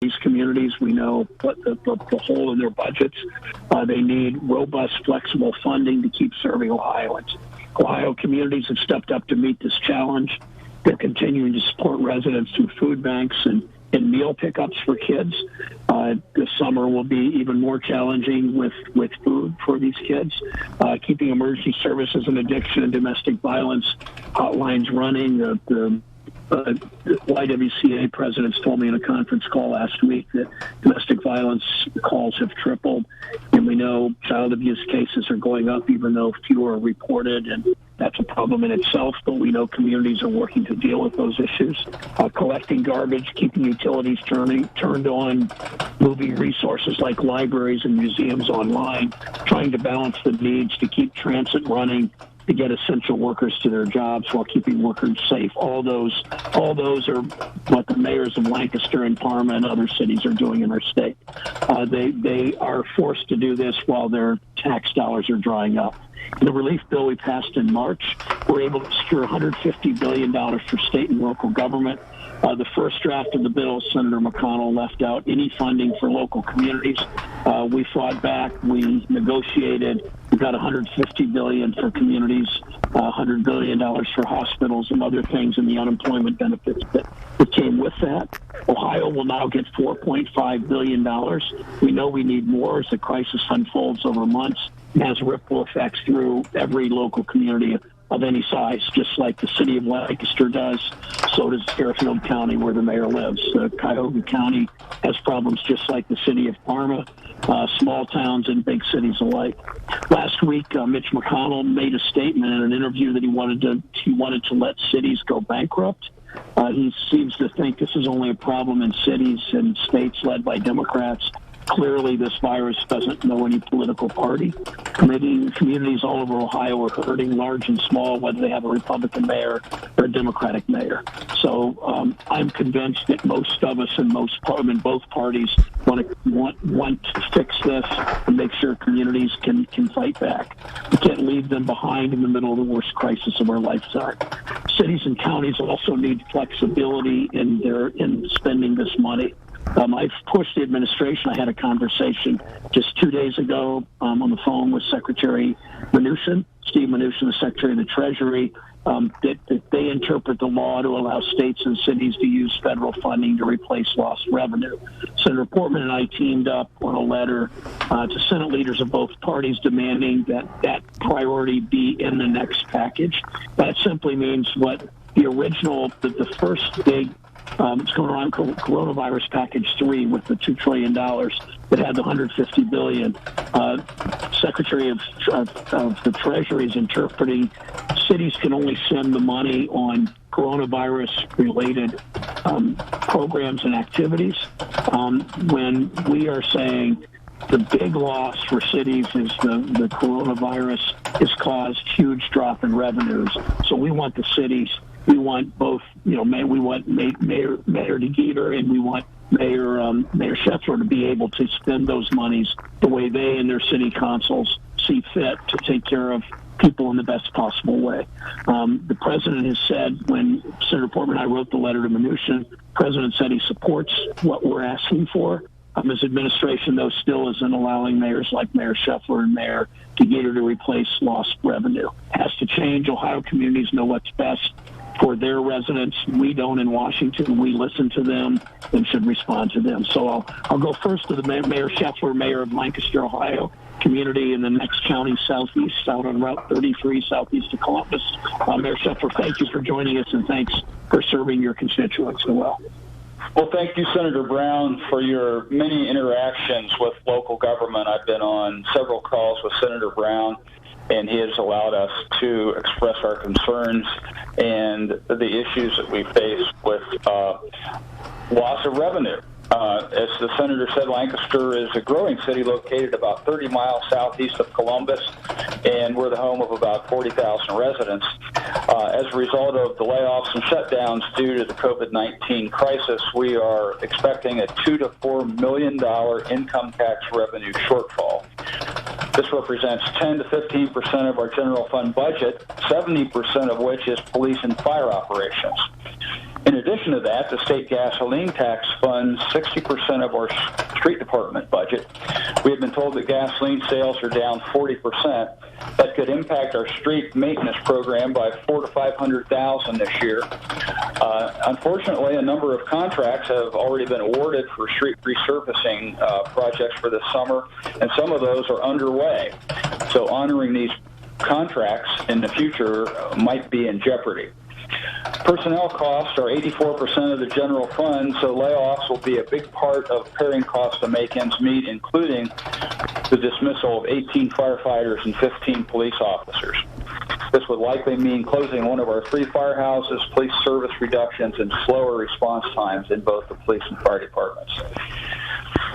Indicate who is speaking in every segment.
Speaker 1: these communities. We know what the hole in their budgets. They need robust, flexible funding to keep serving Ohioans. Ohio communities have stepped up to meet this challenge. They're continuing to support residents through food banks and meal pickups for kids. This summer will be even more challenging with food for these kids. Keeping emergency services and addiction and domestic violence hotlines running. The YWCA presidents told me in a conference call last week that domestic violence calls have tripled, and we know child abuse cases are going up even though fewer are reported, and that's a problem in itself, but we know communities are working to deal with those issues. Collecting garbage, keeping utilities turned on, moving resources like libraries and museums online, trying to balance the needs to keep transit running, to get essential workers to their jobs while keeping workers safe. All those are what the mayors of Lancaster and Parma and other cities are doing in our state. They are forced to do this while their tax dollars are drying up. In the relief bill we passed in March, we're able to secure $150 billion for state and local government. The first draft of the bill, Senator McConnell left out any funding for local communities. We fought back. We negotiated. We got $150 billion for communities, $100 billion for hospitals and other things, and the unemployment benefits that came with that. Ohio will now get $4.5 billion. We know we need more as the crisis unfolds over months and has ripple effects through every local community of any size, just like the city of Lancaster does. So does Fairfield County, where the mayor lives. Cuyahoga County has problems just like the city of Parma, small towns and big cities alike. Last week, Mitch McConnell made a statement in an interview that he wanted to let cities go bankrupt. He seems to think this is only a problem in cities and states led by Democrats. Clearly, this virus doesn't know any political party. Communities all over Ohio are hurting, large and small, whether they have a Republican mayor or a Democratic mayor. So I'm convinced that most of us and both parties want to fix this and make sure communities can fight back. We can't leave them behind in the middle of the worst crisis of our lifetime. Cities and counties also need flexibility in spending this money. I've pushed the administration. I had a conversation just 2 days ago on the phone with Secretary Mnuchin, Steve Mnuchin, the Secretary of the Treasury, that they interpret the law to allow states and cities to use federal funding to replace lost revenue. Senator Portman and I teamed up on a letter to Senate leaders of both parties demanding that priority be in the next package. That simply means what the original, the first big it's going around coronavirus package 3 with the $2 trillion that had the $150 billion. Secretary of the Treasury is interpreting cities can only send the money on coronavirus-related programs and activities when we are saying the big loss for cities is the coronavirus has caused huge drop in revenues. So we want the cities. We want both, we want Mayor DeGeter and we want Mayor Sheffler to be able to spend those monies the way they and their city councils see fit to take care of people in the best possible way. The president has said, when Senator Portman and I wrote the letter to Mnuchin, the president said he supports what we're asking for. His administration, though, still isn't allowing mayors like Mayor Sheffler and Mayor DeGeter to replace lost revenue. It has to change. Ohio communities know what's best for their residents. We don't in Washington. We listen to them and should respond to them. So I'll go first to the Mayor Sheffler, mayor of Lancaster, Ohio community in the next county southeast, out on Route 33, southeast of Columbus. Mayor Sheffler, thank you for joining us, and thanks for serving your constituents so well.
Speaker 2: Well, thank you, Senator Brown, for your many interactions with local government. I've been on several calls with Senator Brown, and he has allowed us to express our concerns and the issues that we face with loss of revenue. As the senator said, Lancaster is a growing city located about 30 miles southeast of Columbus, and we're the home of about 40,000 residents. As a result of the layoffs and shutdowns due to the COVID-19 crisis, we are expecting a $2 to $4 million income tax revenue shortfall. This represents 10 to 15% of our general fund budget, 70% of which is police and fire operations. In addition, addition to that, the state gasoline tax funds 60% of our street department budget. We have been told that gasoline sales are down 40%. That could impact our street maintenance program by $400,000 to $500,000 this year. Unfortunately, a number of contracts have already been awarded for street resurfacing projects for this summer, and some of those are underway. So honoring these contracts in the future might be in jeopardy. Personnel costs are 84% of the general fund, so layoffs will be a big part of carrying costs to make ends meet, including the dismissal of 18 firefighters and 15 police officers. This would likely mean closing one of our 3 firehouses, police service reductions, and slower response times in both the police and fire departments.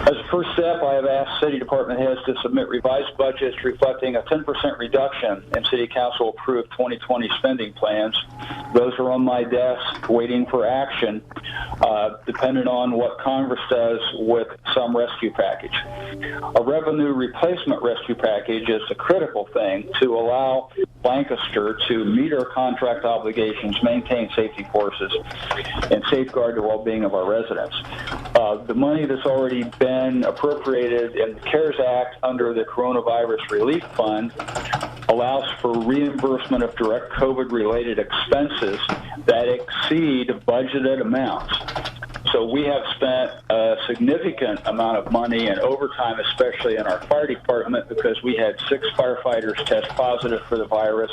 Speaker 2: As a first step, I have asked city department heads to submit revised budgets reflecting a 10% reduction in city council-approved 2020 spending plans. Those are on my desk waiting for action, depending on what Congress does with some rescue package. A revenue replacement rescue package is a critical thing to allow Lancaster to meet our contract obligations, maintain safety forces, and safeguard the well-being of our residents. The money that's already been appropriated in the CARES Act under the Coronavirus Relief Fund allows for reimbursement of direct COVID-related expenses that exceed budgeted amounts. So we have spent a significant amount of money in overtime, especially in our fire department, because we had 6 firefighters test positive for the virus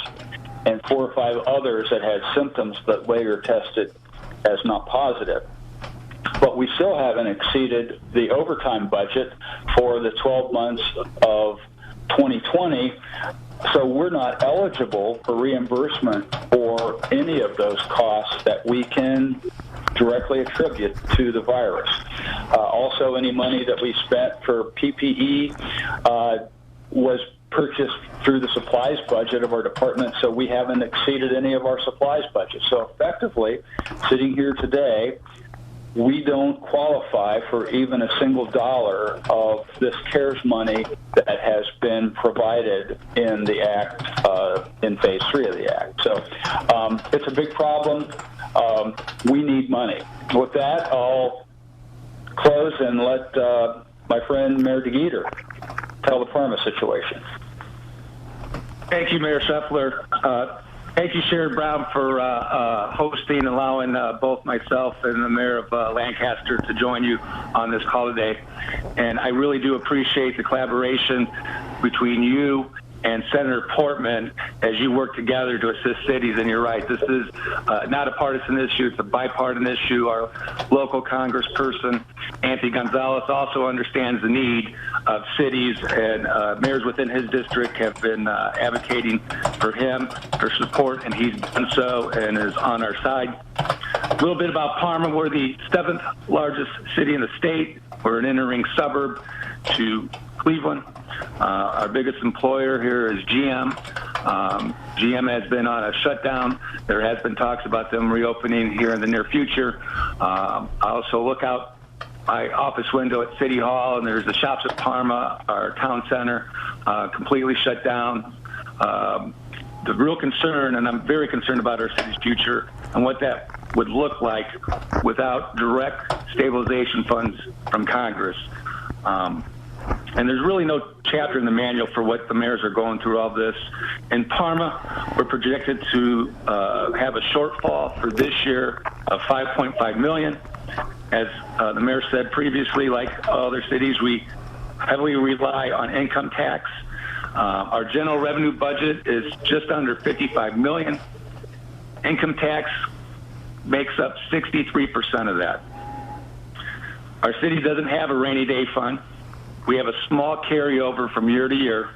Speaker 2: and 4 or 5 others that had symptoms but later tested as not positive. But we still haven't exceeded the overtime budget for the 12 months of 2020, so we're not eligible for reimbursement for any of those costs that we can directly attribute to the virus. Also, any money that we spent for PPE was purchased through the supplies budget of our department, so we haven't exceeded any of our supplies budget. So effectively, sitting here today, we don't qualify for even a single dollar of this CARES money that has been provided in the Act, in Phase 3 of the Act. So it's a big problem. We need money. With that, I'll close and let my friend Mayor DeGeeter tell the Parma situation.
Speaker 3: Thank you, Mayor Scheffler. Thank you, Sherrod Brown, for hosting and allowing both myself and the Mayor of Lancaster to join you on this call today. And I really do appreciate the collaboration between you and Senator Portman as you work together to assist cities. And you're right, this is not a partisan issue, it's a bipartisan issue. Our local congressperson, Anthony Gonzalez, also understands the need of cities, and mayors within his district have been advocating for him for support, and he's done so and is on our side. A little bit about Parma. We're the 7th largest city in the state. We're an entering suburb to Cleveland. Our biggest employer here is GM. GM has been on a shutdown. There has been talks about them reopening here in the near future. I also look out my office window at City Hall, and there's the shops at Parma, our town center, completely shut down. The real concern, and I'm very concerned about our city's future and what that would look like without direct stabilization funds from Congress. And there's really no chapter in the manual for what the mayors are going through all this. In Parma, we're projected to have a shortfall for this year of $5.5 million. As the mayor said previously, like other cities, we heavily rely on income tax. Our general revenue budget is just under $55 million. Income tax makes up 63% of that. Our city doesn't have a rainy day fund. We have a small carryover from year to year.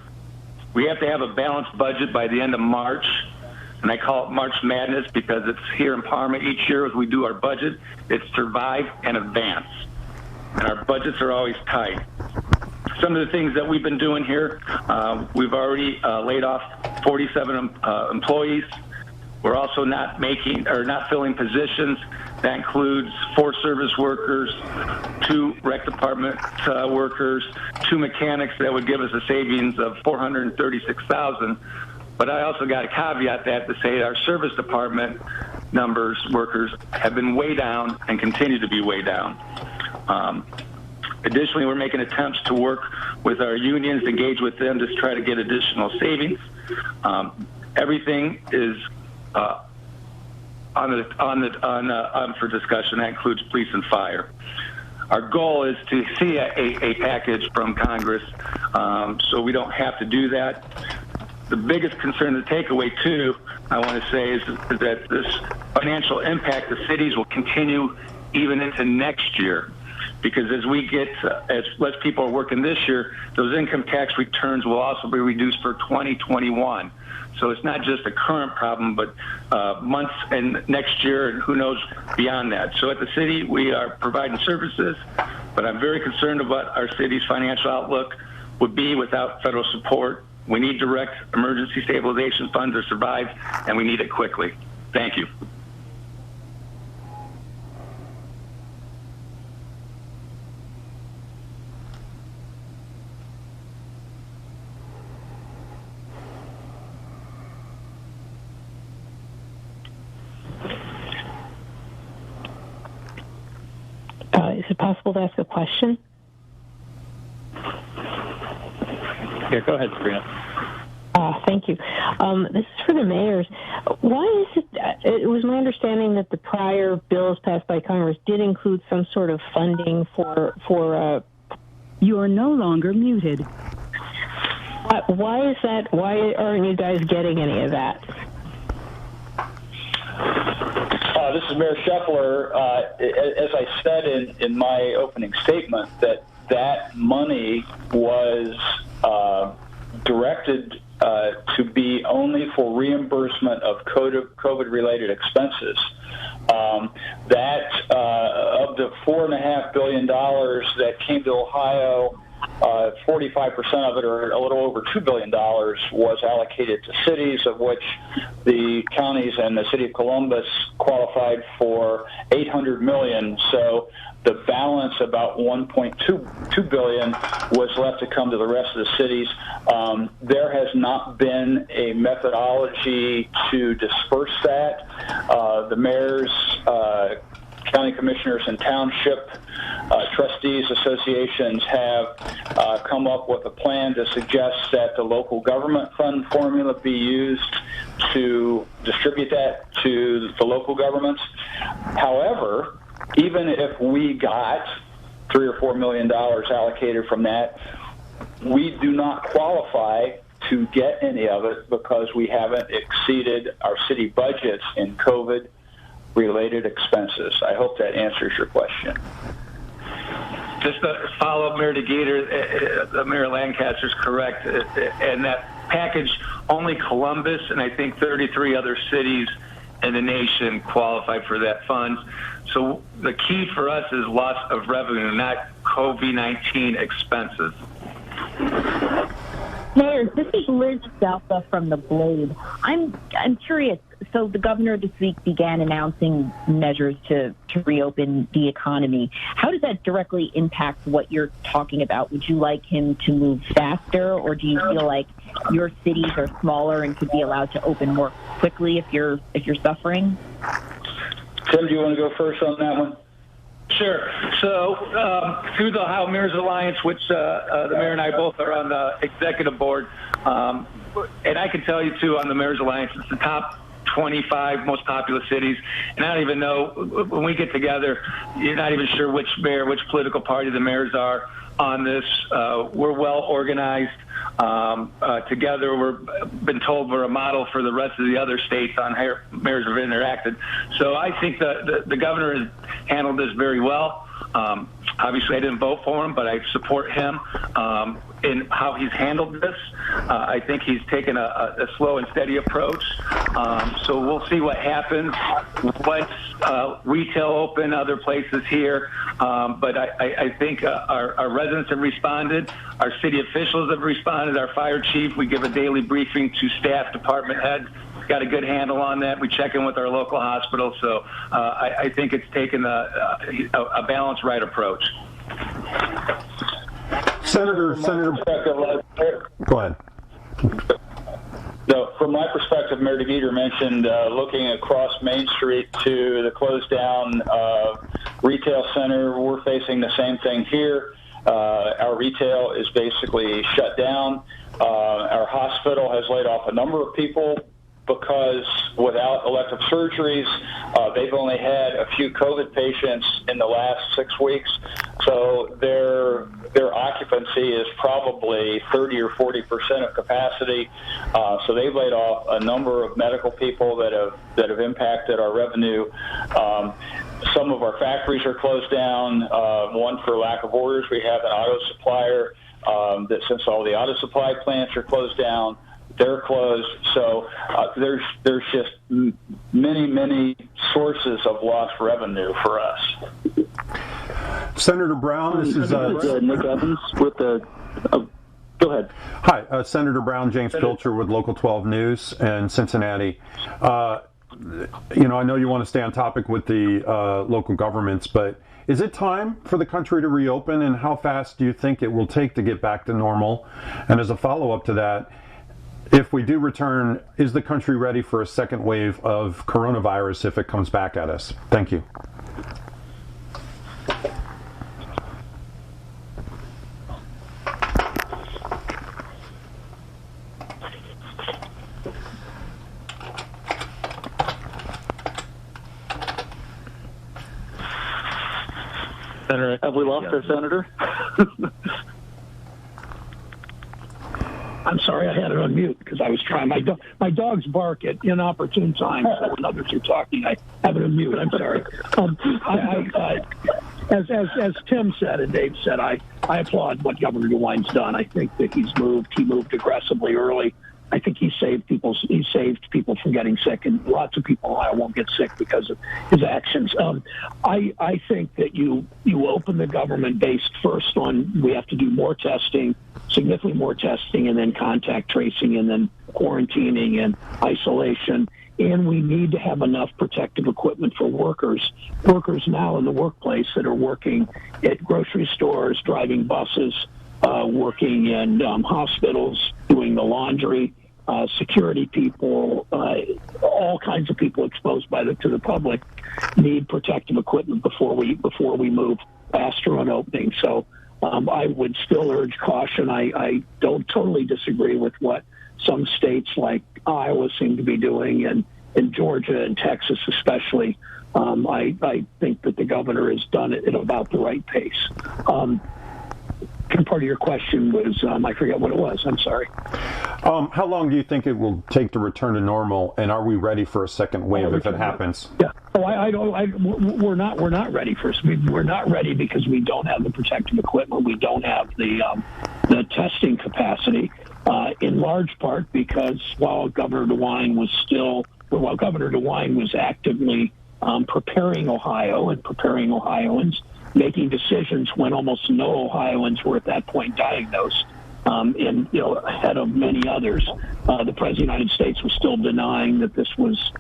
Speaker 3: We have to have a balanced budget by the end of March, and I call it March Madness because it's here in Parma each year as we do our budget. It's survive and advance, and our budgets are always tight. Some of the things that we've been doing here, we've already laid off 47 employees. We're also not filling positions. That includes 4 service workers, 2 rec department workers, 2 mechanics. That would give us a savings of $436,000. But I also got to caveat that to say our service department numbers, workers, have been way down and continue to be way down. Additionally, we're making attempts to work with our unions, engage with them to try to get additional savings. Everything is on for discussion. That includes police and fire. Our goal is to see a package from Congress, so we don't have to do that. The biggest concern, the takeaway too, I want to say, is that this financial impact to cities will continue even into next year. Because as less people are working this year, those income tax returns will also be reduced for 2021. So it's not just a current problem, but months and next year, and who knows beyond that. So at the city, we are providing services, but I'm very concerned about our city's financial outlook would be without federal support. We need direct emergency stabilization funds to survive, and we need it quickly. Thank you.
Speaker 4: Is it possible to ask a question?
Speaker 5: Yeah, go ahead, Sabrina.
Speaker 4: Thank you. This is for the mayors. Why is it was my understanding that the prior bills passed by Congress did include some sort of funding for
Speaker 6: You are no longer muted.
Speaker 4: Why is that? Why aren't you guys getting any of that?
Speaker 2: This is Mayor Scheffler. As I said in my opening statement, that money was directed to be only for reimbursement of COVID-related expenses. That of the $4.5 billion that came to Ohio, 45% of it, or a little over $2 billion, was allocated to cities, of which the counties and the city of Columbus qualified for $800 million. So the balance, about $1.2 billion, was left to come to the rest of the cities. There has not been a methodology to disperse that. The mayors, county commissioners, and township trustees associations have come up with a plan to suggest that the local government fund formula be used to distribute that to the local governments. However, even if we got $3 or $4 million allocated from that, we do not qualify to get any of it because we haven't exceeded our city budgets in COVID-related expenses. I hope that answers your question.
Speaker 3: Just to follow up, Mayor DeGator, Mayor Lancaster is correct, and that package, only Columbus and I think 33 other cities in the nation qualify for that fund. So the key for us is loss of revenue, not COVID-19 expenses.
Speaker 6: Mayor, this is Liz Salsa from The Blade. I'm curious. So the governor this week began announcing measures to reopen the economy. How does that directly impact what you're talking about? Would you like him to move faster, or do you feel like your cities are smaller and could be allowed to open more quickly if you're suffering?
Speaker 2: Tim, do you want to go first on that one?
Speaker 3: Sure. So through the Ohio Mayors Alliance, which the mayor and I both are on the executive board, and I can tell you, too, on the Mayors Alliance, it's the top 25 most populous cities, and I don't even know, when we get together, you're not even sure which mayor, which political party the mayors are on this. We're well organized. Together, we've been told we're a model for the rest of the other states on how mayors have interacted. So I think the governor has handled this very well. Obviously, I didn't vote for him, but I support him in how he's handled this. I think he's taken a slow and steady approach. So we'll see what happens once retail open, other places here. But I think our residents have responded. Our city officials have responded. Our fire chief, we give a daily briefing to staff, department heads. Got a good handle on that. We check in with our local hospital. So I think it's taken a balanced right approach.
Speaker 7: Senator, go ahead.
Speaker 2: No, from my perspective, Perspective, Mayor DeGeeter mentioned looking across Main Street to the closed down retail center. We're facing the same thing here. Our retail is basically shut down. Our hospital has laid off a number of people because without elective surgeries, they've only had a few COVID patients in the last 6 weeks. So their occupancy is probably 30 or 40% of capacity. So they've laid off a number of medical people that have impacted our revenue. Some of our factories are closed down. One for lack of orders. We have an auto supplier that since all the auto supply plants are closed down, they're closed. So there's just many sources of lost revenue for us.
Speaker 7: Senator Brown, this is
Speaker 1: Nick Evans with the. Go ahead.
Speaker 7: Hi, Senator Brown, James Pilcher with Local 12 News in Cincinnati. I know you want to stay on topic with the local governments, but is it time for the country to reopen, and how fast do you think it will take to get back to normal? And as a follow-up to that, if we do return, is the country ready for a second wave of coronavirus if it comes back at us? Thank you.
Speaker 1: Senator, have we lost our senator? I'm sorry, I had it on mute because I was trying. My dogs bark at inopportune times, so when others are talking, I have it on mute. I'm sorry. As Tim said and Dave said, I applaud what Governor DeWine's done. I think that he moved aggressively early. I think he saved people from getting sick, and lots of people in Ohio won't get sick because of his actions. I think that you open the government based first on we have to do more testing, significantly more testing, and then contact tracing, and then quarantining and isolation. And we need to have enough protective equipment for workers now in the workplace that are working at grocery stores, driving buses, working in hospitals, doing the laundry, security people, all kinds of people exposed to the public need protective equipment before we move faster on opening. So I would still urge caution. I don't totally disagree with what some states like Iowa seem to be doing, and Georgia and Texas especially. I think that the governor has done it at about the right pace. Part of your question was, I forget what it was. I'm sorry.
Speaker 7: How long do you think it will take to return to normal, and are we ready for a second wave if it happens?
Speaker 1: Yeah. We're not ready for. We're not ready because we don't have the protective equipment. We don't have the testing capacity. In large part because while Governor DeWine was actively preparing Ohio and preparing Ohioans, making decisions when almost no Ohioans were at that point diagnosed, and ahead of many others, the President of the United States was still denying that this was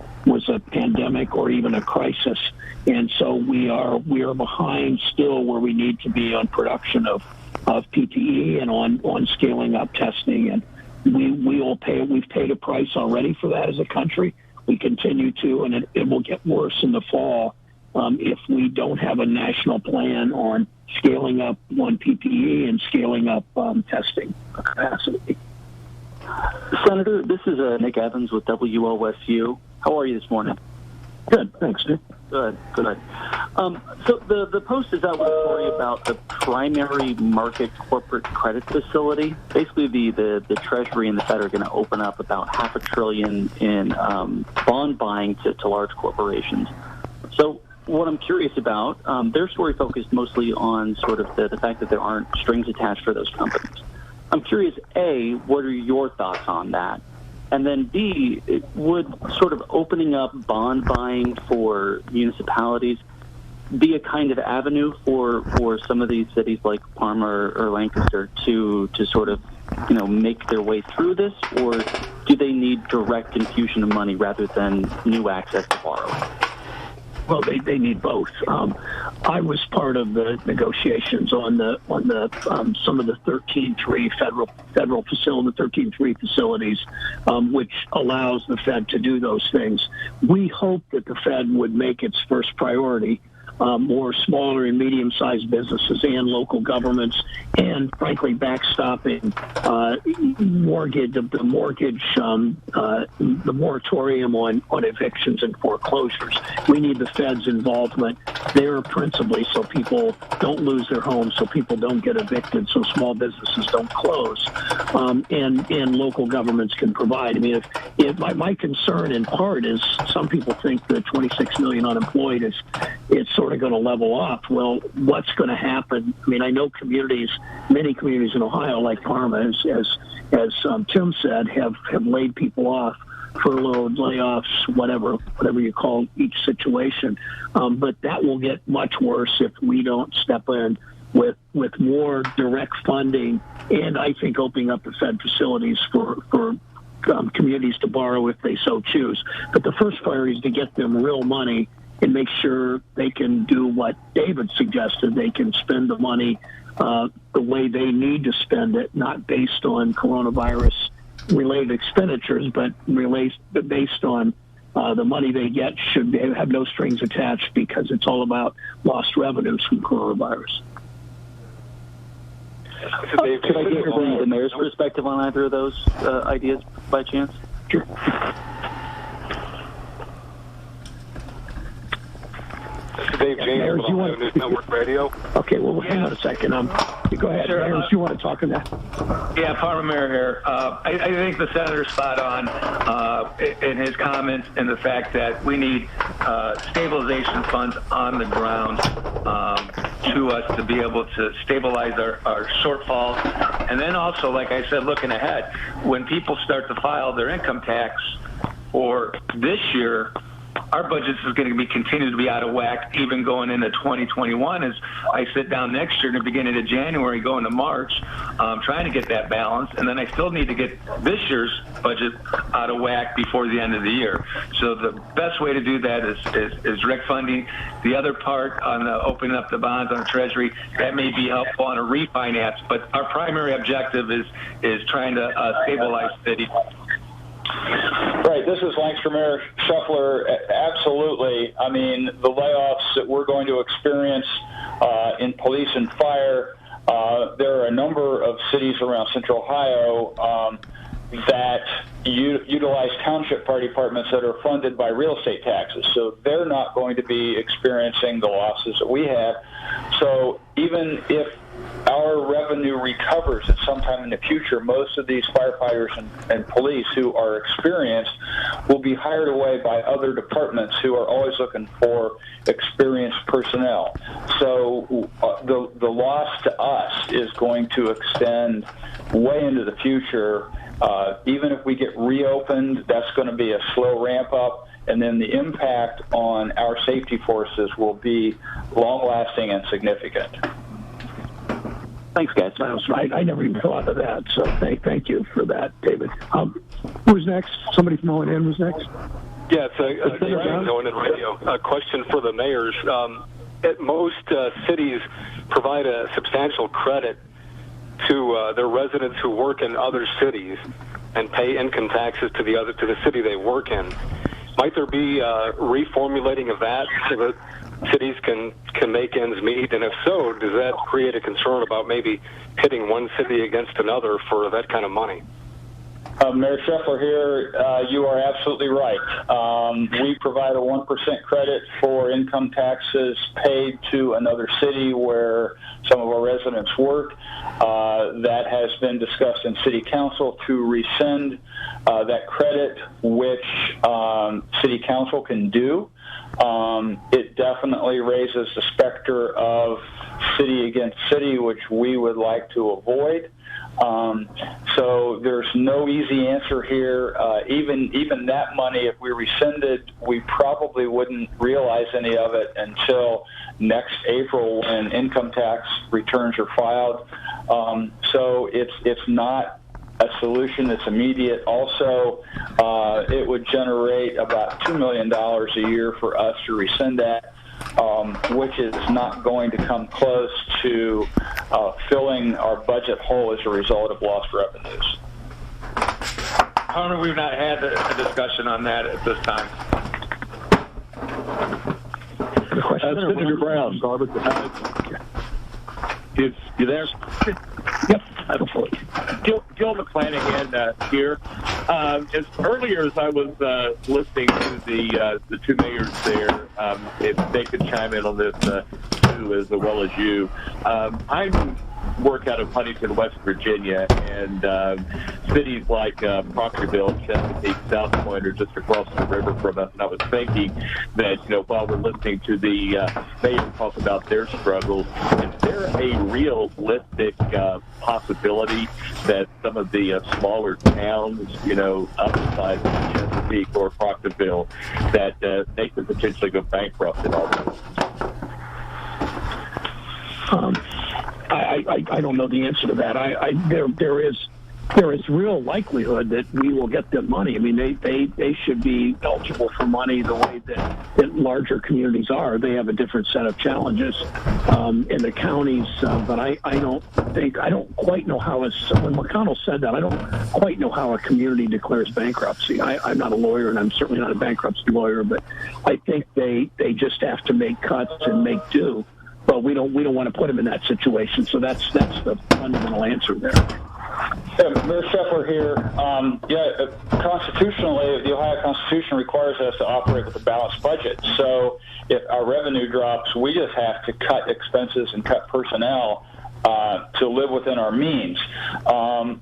Speaker 1: a pandemic or even a crisis, and so we are behind still where we need to be on production of PPE and on scaling up testing, and we've paid a price already for that as a country. We continue to, and it will get worse in the fall. If we don't have a national plan on scaling up PPE and scaling up testing capacity.
Speaker 8: Senator, this is Nick Evans with WOSU. How are you this morning?
Speaker 1: Good, thanks, Nick.
Speaker 8: Good. So the Post is out with a story about the primary market corporate credit facility. Basically, the Treasury and the Fed are going to open up about $500 billion in bond buying to large corporations. So what I'm curious about, their story focused mostly on sort of the fact that there aren't strings attached for those companies. I'm curious, A, what are your thoughts on that? And then B, would sort of opening up bond buying for municipalities be a kind of avenue for some of these cities like Parma or Lancaster to sort of, make their way through this? Or do they need direct infusion of money rather than new access to borrowing?
Speaker 1: Well, they need both. I was part of the negotiations on some of the 13.3 federal facility, the 13.3 facilities, which allows the Fed to do those things. We hope that the Fed would make its first priority more smaller and medium-sized businesses and local governments, and frankly, backstopping the moratorium on evictions and foreclosures. We need the Fed's involvement there principally, so people don't lose their homes, so people don't get evicted, so small businesses don't close, and local governments can provide. I mean, my concern in part is some people think the 26 million unemployed it's sort of going to level off. Well, what's going to happen? I mean, I know many communities in Ohio, like Parma, as Tim said, have laid people off, furloughed, layoffs, whatever you call each situation. But that will get much worse if we don't step in with more direct funding, and I think opening up the Fed facilities for communities to borrow if they so choose. But the first priority is to get them real money and make sure they can do what David suggested. They can spend the money the way they need to spend it, not based on coronavirus-related expenditures, but based on the money they get should have no strings attached, because it's all about lost revenues from coronavirus.
Speaker 8: Could I get the mayor's perspective on either of those ideas by chance?
Speaker 1: Sure.
Speaker 9: Dave James, News Network Radio.
Speaker 1: Okay, well, hang on a second. Go ahead.
Speaker 3: Sure.
Speaker 1: Mayor, do you want to talk on that?
Speaker 3: Yeah, Parma Mayor here. I think the senator's spot on in his comments, and the fact that we need stabilization funds on the ground to us to be able to stabilize our shortfalls. And then also, like I said, looking ahead, when people start to file their income tax for this year, our budget is going to continue to be out of whack, even going into 2021. As I sit down next year in the beginning of January, going to March, trying to get that balance, and then I still need to get this year's budget out of whack before the end of the year. So the best way to do that is direct funding. The other part on opening up the bonds on the Treasury, that may be helpful on a refinance, but our primary objective is trying to stabilize cities.
Speaker 2: Right. This is Lancaster Mayor Shuffler. Absolutely. I mean, the layoffs that we're going to experience in police and fire, there are a number of cities around Central Ohio that utilize township fire departments that are funded by real estate taxes. So they're not going to be experiencing the losses that we have. So even if our revenue recovers at some time in the future, most of these firefighters and police who are experienced will be hired away by other departments who are always looking for experienced personnel. So the loss to us is going to extend way into the future. Even if we get reopened, that's going to be a slow ramp up, and then the impact on our safety forces will be long-lasting and significant.
Speaker 8: Thanks, guys.
Speaker 1: I never even thought of that, so thank you for that, David. Who's next? Somebody from O&M was next?
Speaker 9: Yeah, it's James O&M Radio. A question for the mayors. Most cities provide a substantial credit to their residents who work in other cities and pay income taxes to the city they work in. Might there be reformulating of that so that cities can make ends meet? And if so, does that create a concern about maybe pitting one city against another for that kind of money?
Speaker 2: Mayor Scheffler here, you are absolutely right. We provide a 1% credit for income taxes paid to another city where some of our residents work. That has been discussed in City Council to rescind that credit, which City Council can do. It definitely raises the specter of city against city, which we would like to avoid. So there's no easy answer here. Even that money, if we rescinded, we probably wouldn't realize any of it until next April when income tax returns are filed. So it's not a solution that's immediate. Also, it would generate about $2 million a year for us to rescind that, which is not going to come close to filling our budget hole as a result of lost revenues.
Speaker 3: Conor, we've not had a discussion on that at this time.
Speaker 10: Senator Brown. You there?
Speaker 1: Yep.
Speaker 10: Gil McClanahan here. As earlier as I was listening to the two mayors there, if they could chime in on this too, as well as you. I work out of Huntington, West Virginia, and cities like Proctorville, Chesapeake, South Point are just across the river from us. And I was thinking that, while we're listening to the mayor talk about their struggles, is there a realistic possibility that some of the smaller towns, outside of Chesapeake or Proctorville, that they could potentially go bankrupt in all this?
Speaker 1: I don't know the answer to that. There is real likelihood that we will get them money. I mean, they should be eligible for money the way that larger communities are. They have a different set of challenges in the counties, but I don't quite know how when McConnell said that, I don't quite know how a community declares bankruptcy. I'm not a lawyer, and I'm certainly not a bankruptcy lawyer, but I think they just have to make cuts and make do. But we don't want to put them in that situation. So that's the fundamental answer there.
Speaker 2: Mayor Scheffler here. Constitutionally, the Ohio Constitution requires us to operate with a balanced budget. So if our revenue drops, we just have to cut expenses and cut personnel to live within our means.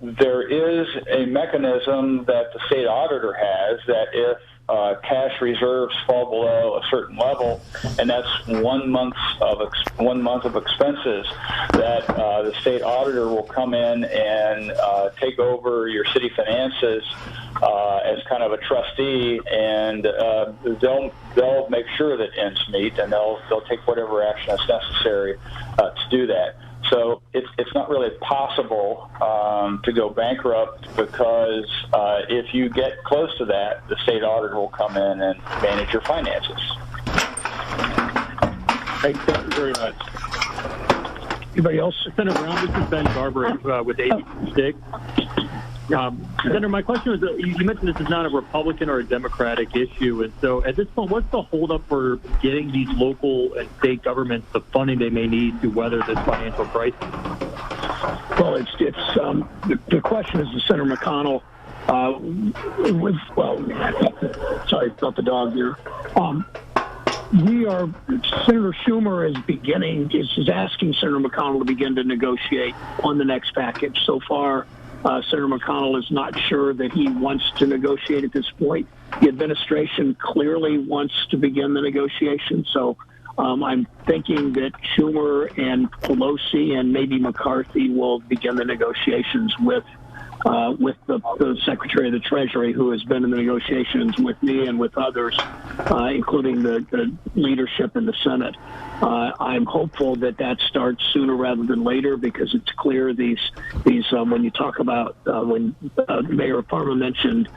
Speaker 2: There is a mechanism that the state auditor has that if cash reserves fall below a certain level, and that's 1 month of expenses, that the state auditor will come in and take over your city finances as kind of a trustee, and they'll make sure that ends meet, and they'll take whatever action is necessary to do that. So it's not really possible to go bankrupt because if you get close to that, the state auditor will come in and manage your finances.
Speaker 10: Thank you very much.
Speaker 1: Anybody else?
Speaker 5: Senator Brown, this is Ben Garber with ABC6. Senator, my question is, you mentioned this is not a Republican or a Democratic issue, and so at this point, what's the holdup for getting these local and state governments the funding they may need to weather this financial crisis?
Speaker 1: Well, the question is to Senator McConnell. Sorry about the dog here. Senator Schumer is asking Senator McConnell to begin to negotiate on the next package. So far, Senator McConnell is not sure that he wants to negotiate at this point. The administration clearly wants to begin the negotiation. So I'm thinking that Schumer and Pelosi and maybe McCarthy will begin the negotiations with the Secretary of the Treasury, who has been in the negotiations with me and with others, including the leadership in the Senate. I'm hopeful that starts sooner rather than later, because it's clear these when you talk about when Mayor Portman mentioned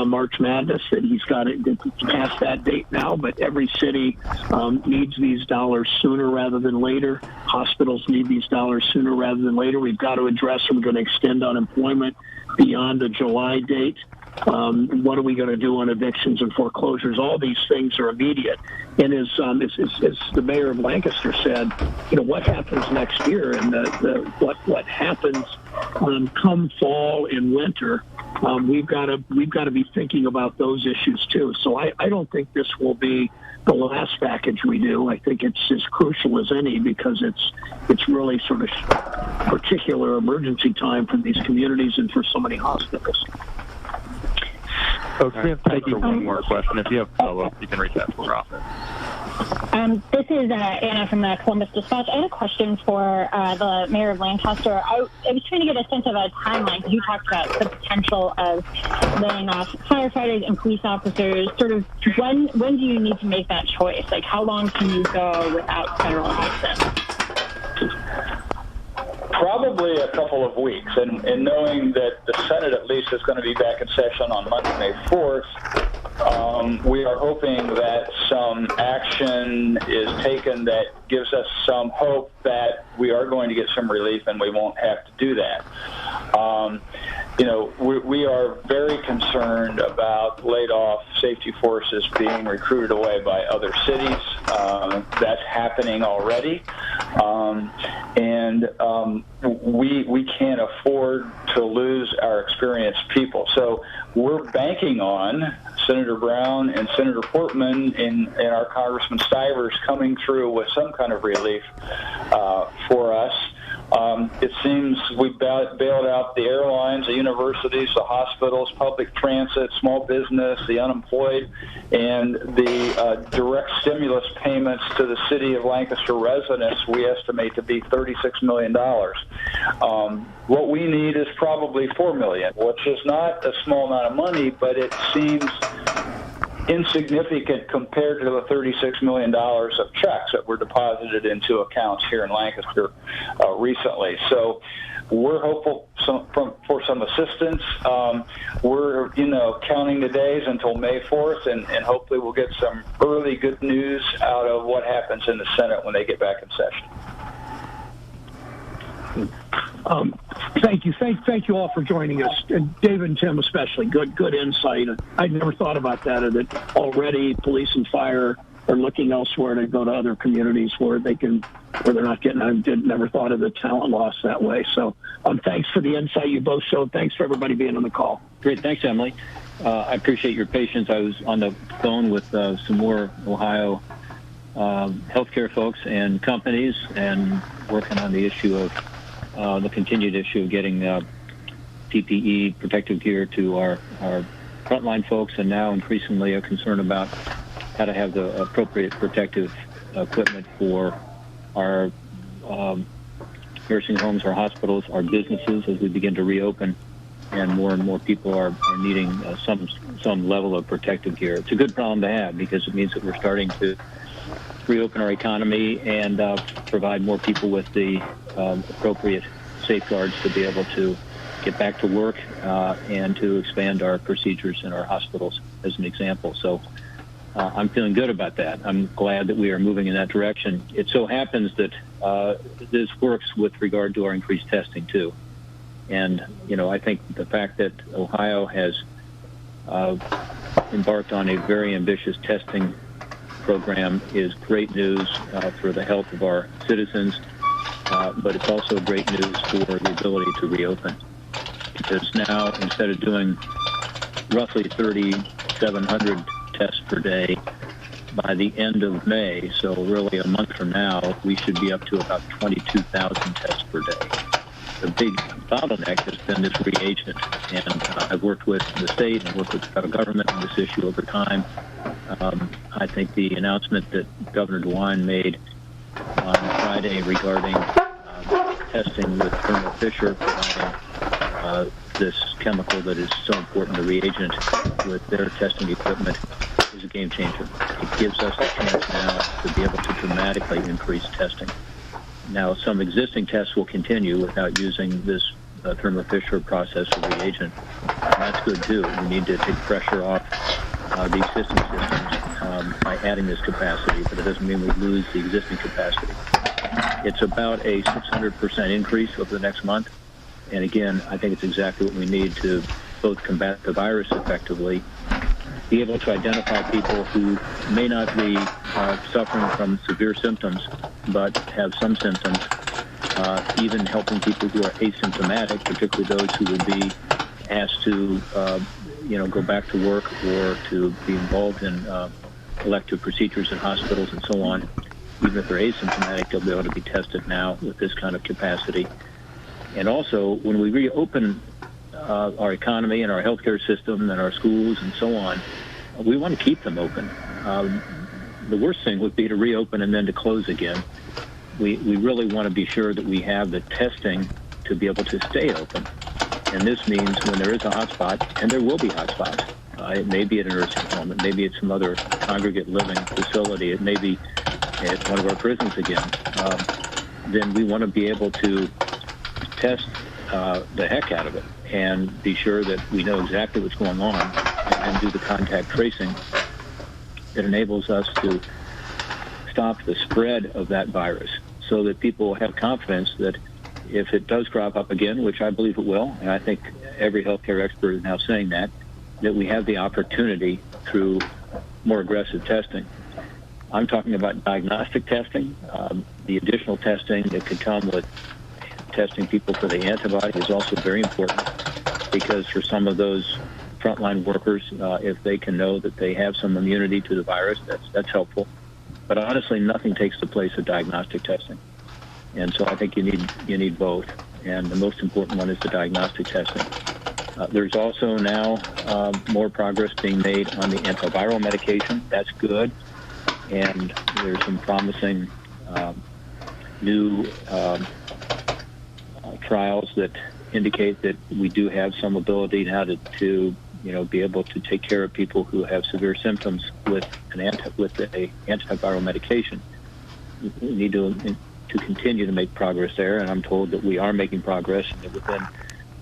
Speaker 1: March Madness, that he's got it past that date now, but every city needs these dollars sooner rather than later. Hospitals need these dollars sooner rather than later. We've got to address them. We're going to extend unemployment beyond the July date. What are we going to do on evictions and foreclosures? All these things are immediate. And as the mayor of Lancaster said, what happens next year and what happens come fall and winter, we've got to be thinking about those issues too. So I don't think this will be the last package we do. I think it's as crucial as any, because it's really sort of particular emergency time for these communities and for so many hospitals.
Speaker 5: Folks, we have time for one more question. If you have follow-up, you can reach out to our office.
Speaker 11: This is Anna from the Columbus Dispatch. I had a question for the mayor of Lancaster. I was trying to get a sense of a timeline, because you talked about the potential of laying off firefighters and police officers. Sort of when do you need to make that choice? Like, how long can you go without federal action?
Speaker 2: Probably a couple of weeks, and knowing that the Senate at least is going to be back in session on Monday, May 4th, we are hoping that some action is taken that gives us some hope that we are going to get some relief and we won't have to do that. We are very concerned about laid-off safety forces being recruited away by other cities. That's happening already. We can't afford to lose our experienced people. So we're banking on Senator Brown and Senator Portman and our Congressman Stivers coming through with some kind of relief for us. It seems we bailed out the airlines, the universities, the hospitals, public transit, small business, the unemployed, and the direct stimulus payments to the city of Lancaster residents we estimate to be $36 million. What we need is probably $4 million, which is not a small amount of money, but it seems insignificant compared to the $36 million of checks that were deposited into accounts here in Lancaster recently. So we're hopeful for some assistance. We're, counting the days until May 4th, and hopefully we'll get some early good news out of what happens in the Senate when they get back in session.
Speaker 1: Thank you. Thank you all for joining us, and David and Tim especially. Good insight. I'd never thought about that already police and fire are looking elsewhere to go to other communities where they're not getting. I never thought of the talent loss that way. So thanks for the insight you both showed. Thanks for everybody being on the call.
Speaker 12: Great. Thanks, Emily. I appreciate your patience. I was on the phone with some more Ohio healthcare folks and companies and working on the issue of the continued issue of getting PPE, protective gear, to our frontline folks, and now increasingly a concern about how to have the appropriate protective equipment for our nursing homes, our hospitals, our businesses as we begin to reopen, and more people are needing some level of protective gear. It's a good problem to have because it means that we're starting to reopen our economy and provide more people with the appropriate safeguards to be able to get back to work and to expand our procedures in our hospitals, as an example. So I'm feeling good about that. I'm glad that we are moving in that direction. It so happens that this works with regard to our increased testing, too. And, I think the fact that Ohio has embarked on a very ambitious testing program is great news for the health of our citizens, but it's also great news for the ability to reopen. Because now, instead of doing roughly 3,700 tests per day, by the end of May, so really a month from now, we should be up to about 22,000 tests per day. The big bottleneck has been this reagent, and I've worked with the state and worked with the federal government on this issue over time. I think the announcement that Governor DeWine made on Friday regarding testing with Thermo Fisher, providing this chemical that is so important, the reagent, with their testing equipment, is a game changer. It gives us the chance now to be able to dramatically increase testing. Now, some existing tests will continue without using this Thermo Fisher process or reagent, and that's good too. We need to take pressure off the existing systems by adding this capacity, but it doesn't mean we lose the existing capacity. It's about a 600% increase over the next month, and again, I think it's exactly what we need to both combat the virus effectively, be able to identify people who may not be suffering from severe symptoms, but have some symptoms, even helping people who are asymptomatic, particularly those who would be asked to, go back to work or to be involved in elective procedures in hospitals and so on. Even if they're asymptomatic, they'll be able to be tested now with this kind of capacity. And also, when we reopen our economy and our healthcare system and our schools and so on, we want to keep them open. The worst thing would be to reopen and then to close again. We really want to be sure that we have the testing to be able to stay open. And this means when there is a hotspot, and there will be hotspots, it may be at a nursing home, it may be at some other congregate living facility, it may be at one of our prisons again, then we want to be able to test the heck out of it and be sure that we know exactly what's going on and do the contact tracing that enables us to stop the spread of that virus so that people have confidence that if it does crop up again, which I believe it will, and I think every healthcare expert is now saying that we have the opportunity through more aggressive testing. I'm talking about diagnostic testing. The additional testing that could come with testing people for the antibody is also very important, because for some of those frontline workers, if they can know that they have some immunity to the virus, that's helpful. But honestly, nothing takes the place of diagnostic testing. And so I think you need both. And the most important one is the diagnostic testing. There's also now more progress being made on the antiviral medication. That's good. And there's some promising new trials that indicate that we do have some ability now to be able to take care of people who have severe symptoms with a antiviral medication. We need to continue to make progress there, and I'm told that we are making progress, and that within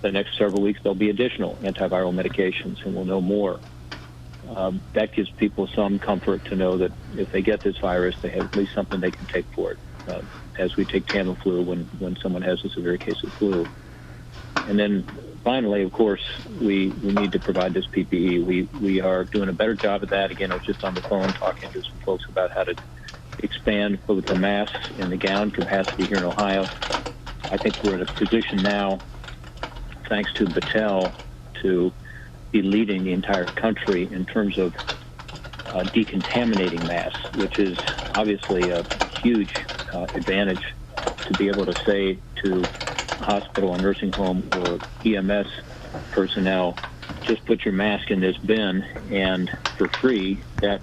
Speaker 12: the next several weeks there'll be additional antiviral medications, and we'll know more. That gives people some comfort to know that if they get this virus, they have at least something they can take for it, as we take Tamiflu when someone has a severe case of flu. And then finally, of course, we need to provide this PPE. We are doing a better job of that. Again, I was just on the phone talking to some folks about how to expand both the masks and the gown capacity here in Ohio. I think we're in a position now, thanks to Battelle, to be leading the entire country in terms of decontaminating masks, which is obviously a huge advantage to be able to say to a hospital or nursing home or EMS personnel, just put your mask in this bin, and for free, that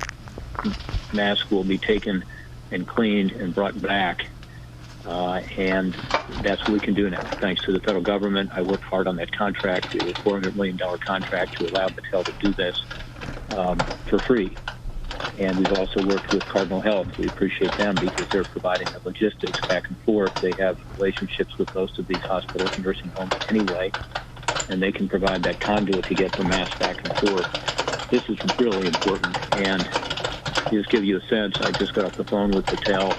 Speaker 12: mask will be taken and cleaned and brought back. And that's what we can do now, thanks to the federal government. I worked hard on that contract. It was a $400 million contract to allow Battelle to do this for free. And we've also worked with Cardinal Health. We appreciate them because they're providing the logistics back and forth. They have relationships with most of these hospitals and nursing homes anyway, and they can provide that conduit to get the masks back and forth. This is really important. And to just give you a sense, I just got off the phone with Battelle.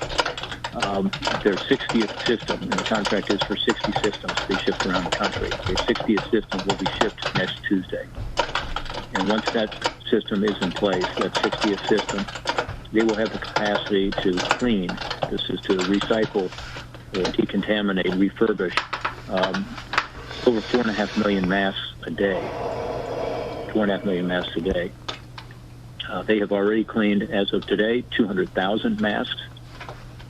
Speaker 12: Their 60th system, and the contract is for 60 systems to be shipped around the country. Their 60th system will be shipped next Tuesday. And once that system is in place, that 60th system, they will have the capacity to clean. This is to recycle, decontaminate, refurbish over 4.5 million masks a day. 4.5 million masks a day. They have already cleaned, as of today, 200,000 masks.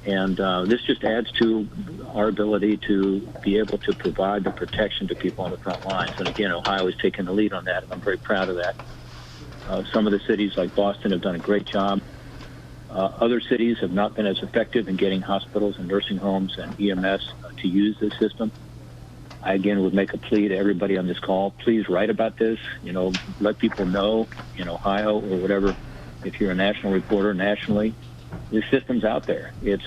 Speaker 12: And this just adds to our ability to be able to provide the protection to people on the front lines. And again, Ohio is taking the lead on that, and I'm very proud of that. Some of the cities like Boston have done a great job. Other cities have not been as effective in getting hospitals and nursing homes and EMS to use this system. I, again, would make a plea to everybody on this call. Please write about this. Let people know in Ohio or whatever, if you're a national reporter nationally, this system's out there. It's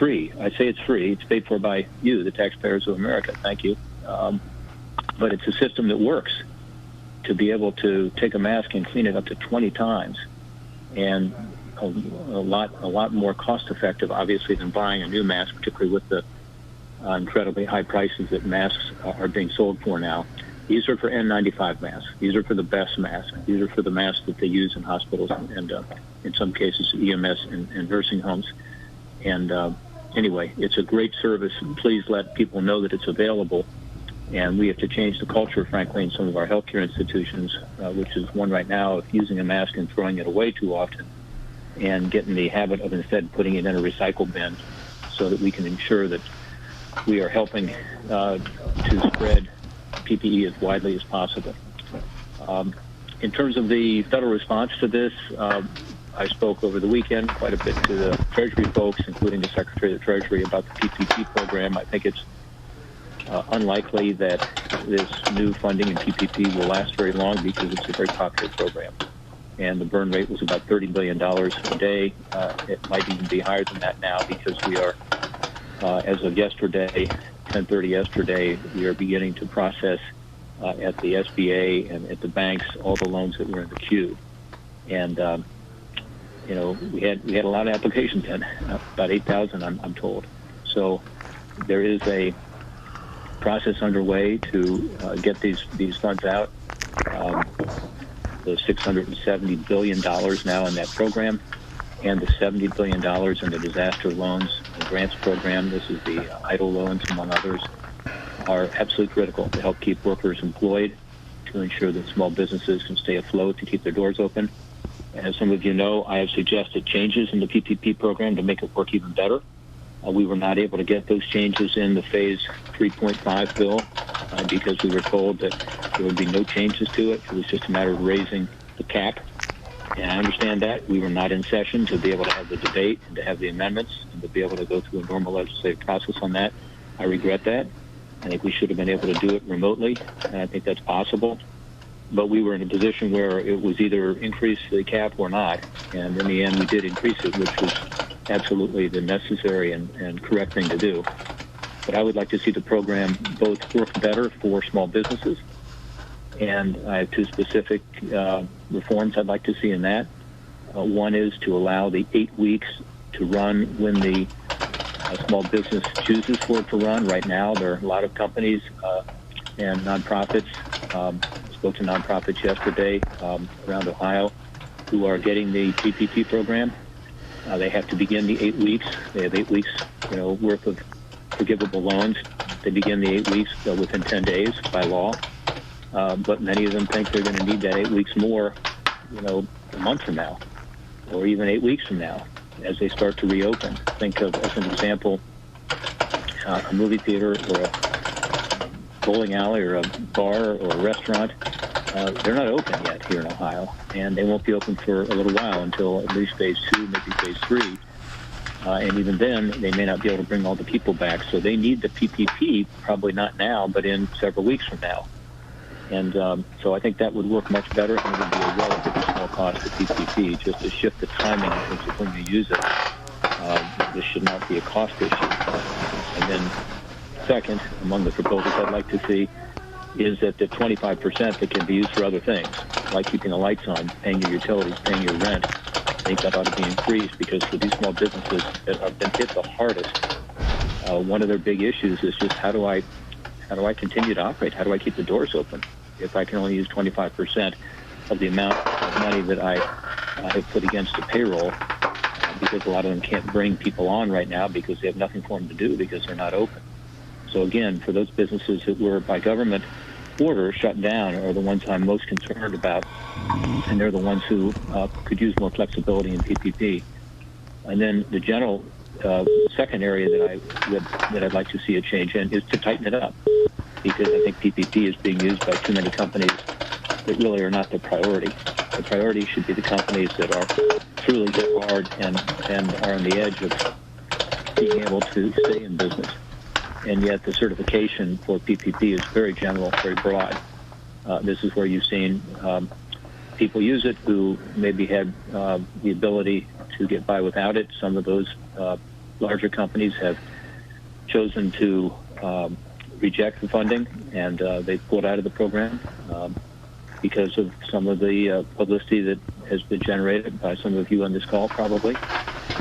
Speaker 12: free. I say it's free. It's paid for by you, the taxpayers of America. Thank you. But it's a system that works. To be able to take a mask and clean it up to 20 times, and a lot more cost effective, obviously, than buying a new mask, particularly with the incredibly high prices that masks are being sold for now. These are for N95 masks. These are for the best masks. These are for the masks that they use in hospitals and in some cases, EMS and nursing homes. And anyway, it's a great service. Please let people know that it's available. And we have to change the culture, frankly, in some of our healthcare institutions, which is one right now of using a mask and throwing it away too often, and getting the habit of instead putting it in a recycle bin so that we can ensure that we are helping to spread PPE as widely as possible. In terms of the federal response to this, I spoke over the weekend quite a bit to the Treasury folks, including the Secretary of the Treasury, about the PPP program. I think it's unlikely that this new funding in PPP will last very long because it's a very popular program. And the burn rate was about $30 billion a day. It might even be higher than that now because we are, as of yesterday, 10:30 yesterday, we are beginning to process at the SBA and at the banks all the loans that were in the queue. And we had a lot of applications in, about 8,000, I'm told. So there is a process underway to get these funds out. The $670 billion now in that program, and the $70 billion in the disaster loans and grants program. This is the EIDL loans, among others, are absolutely critical to help keep workers employed, to ensure that small businesses can stay afloat, to keep their doors open. As some of you know, I have suggested changes in the PPP program to make it work even better. We were not able to get those changes in the Phase 3.5 bill because we were told that there would be no changes to it. It was just a matter of raising the cap. And I understand that. We were not in session to be able to have the debate and to have the amendments and to be able to go through a normal legislative process on that. I regret that. I think we should have been able to do it remotely, and I think that's possible. But we were in a position where it was either increase the cap or not. And in the end, we did increase it, which was absolutely the necessary and correct thing to do. But I would like to see the program both work better for small businesses, and I have two specific reforms I'd like to see in that. One is to allow the 8 weeks to run when the small business chooses for it to run. Right now, there are a lot of companies and nonprofits, spoke to nonprofits yesterday around Ohio, who are getting the PPP program. They have to begin the 8 weeks. They have 8 weeks, worth of forgivable loans. They begin the 8 weeks within 10 days by law. But many of them think they're going to need that 8 weeks more, a month from now, or even 8 weeks from now, as they start to reopen. Think of, as an example, a movie theater or a bowling alley or a bar or a restaurant. They're not open yet here in Ohio, and they won't be open for a little while until at least Phase 2, maybe Phase 3. And even then, they may not be able to bring all the people back. So they need the PPP, probably not now, but in several weeks from now. And so I think that would work much better, and it would be a relatively small cost to PPP, just to shift the timing in terms of when you use it. This should not be a cost issue. And then second, among the proposals I'd like to see is that the 25% that can be used for other things, like keeping the lights on, paying your utilities, paying your rent, I think that ought to be increased, because for these small businesses that have been hit the hardest, one of their big issues is just how do I continue to operate? How do I keep the doors open if I can only use 25% of the amount of money that I have put against the payroll, because a lot of them can't bring people on right now because they have nothing for them to do because they're not open. So again, for those businesses that were by government order shut down are the ones I'm most concerned about, and they're the ones who could use more flexibility in PPP. And then the general second area that I'd like to see a change in is to tighten it up, because I think PPP is being used by too many companies that really are not the priority. The priority should be the companies that are truly hit hard and are on the edge of being able to stay in business. And yet the certification for PPP is very general, very broad. This is where you've seen people use it who maybe had the ability to get by without it. Some of those larger companies have chosen to reject the funding, and they pulled out of the program because of some of the publicity that has been generated by some of you on this call, probably.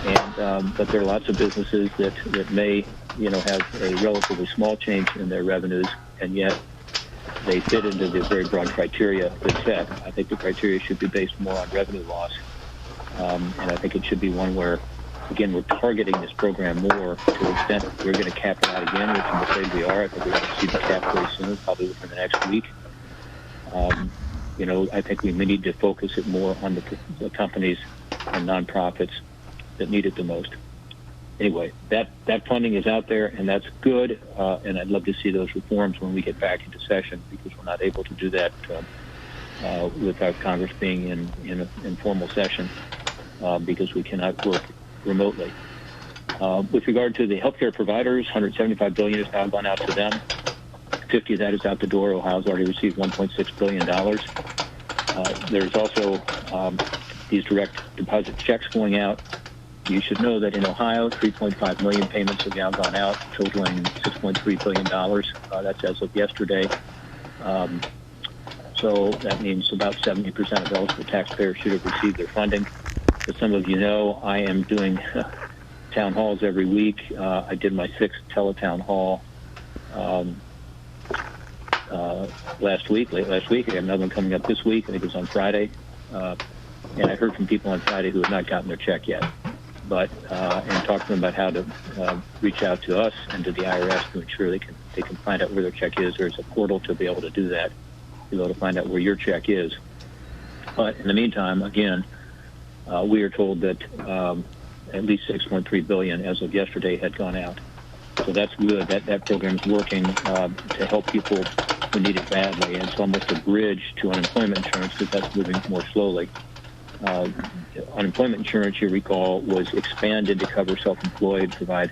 Speaker 12: And but there are lots of businesses that may have a relatively small change in their revenues, and yet they fit into the very broad criteria that's set. I think the criteria should be based more on revenue loss, and I think it should be one where, again, we're targeting this program more to the extent that we're going to cap it out again, which I'm afraid we are. I think we're going to see the cap very soon, probably within the next week. I think we may need to focus it more on the companies and nonprofits that need it the most. Anyway, that funding is out there, and that's good, and I'd love to see those reforms when we get back into session, because we're not able to do that without Congress being in formal session, because we cannot work remotely. With regard to the healthcare providers, $175 billion has now gone out to them. 50 of that is out the door. Ohio's already received $1.6 billion. There's also these direct deposit checks going out. You should know that in Ohio, 3.5 million payments have now gone out, totaling $6.3 billion. That's as of yesterday. So that means about 70% of eligible taxpayers should have received their funding. As some of you know, I am doing town halls every week. I did my 6th teletown hall late last week. I have another one coming up this week. I think it was on Friday. And I heard from people on Friday who had not gotten their check yet. But and talked to them about how to reach out to us and to the IRS to ensure they can find out where their check is. There's a portal to be able to do that, to be able to find out where your check is. But in the meantime, again, we are told that at least $6.3 billion as of yesterday had gone out. So that's good. That program is working to help people who need it badly. And it's almost a bridge to unemployment insurance because that's moving more slowly. Unemployment insurance, you recall, was expanded to cover self-employed, provide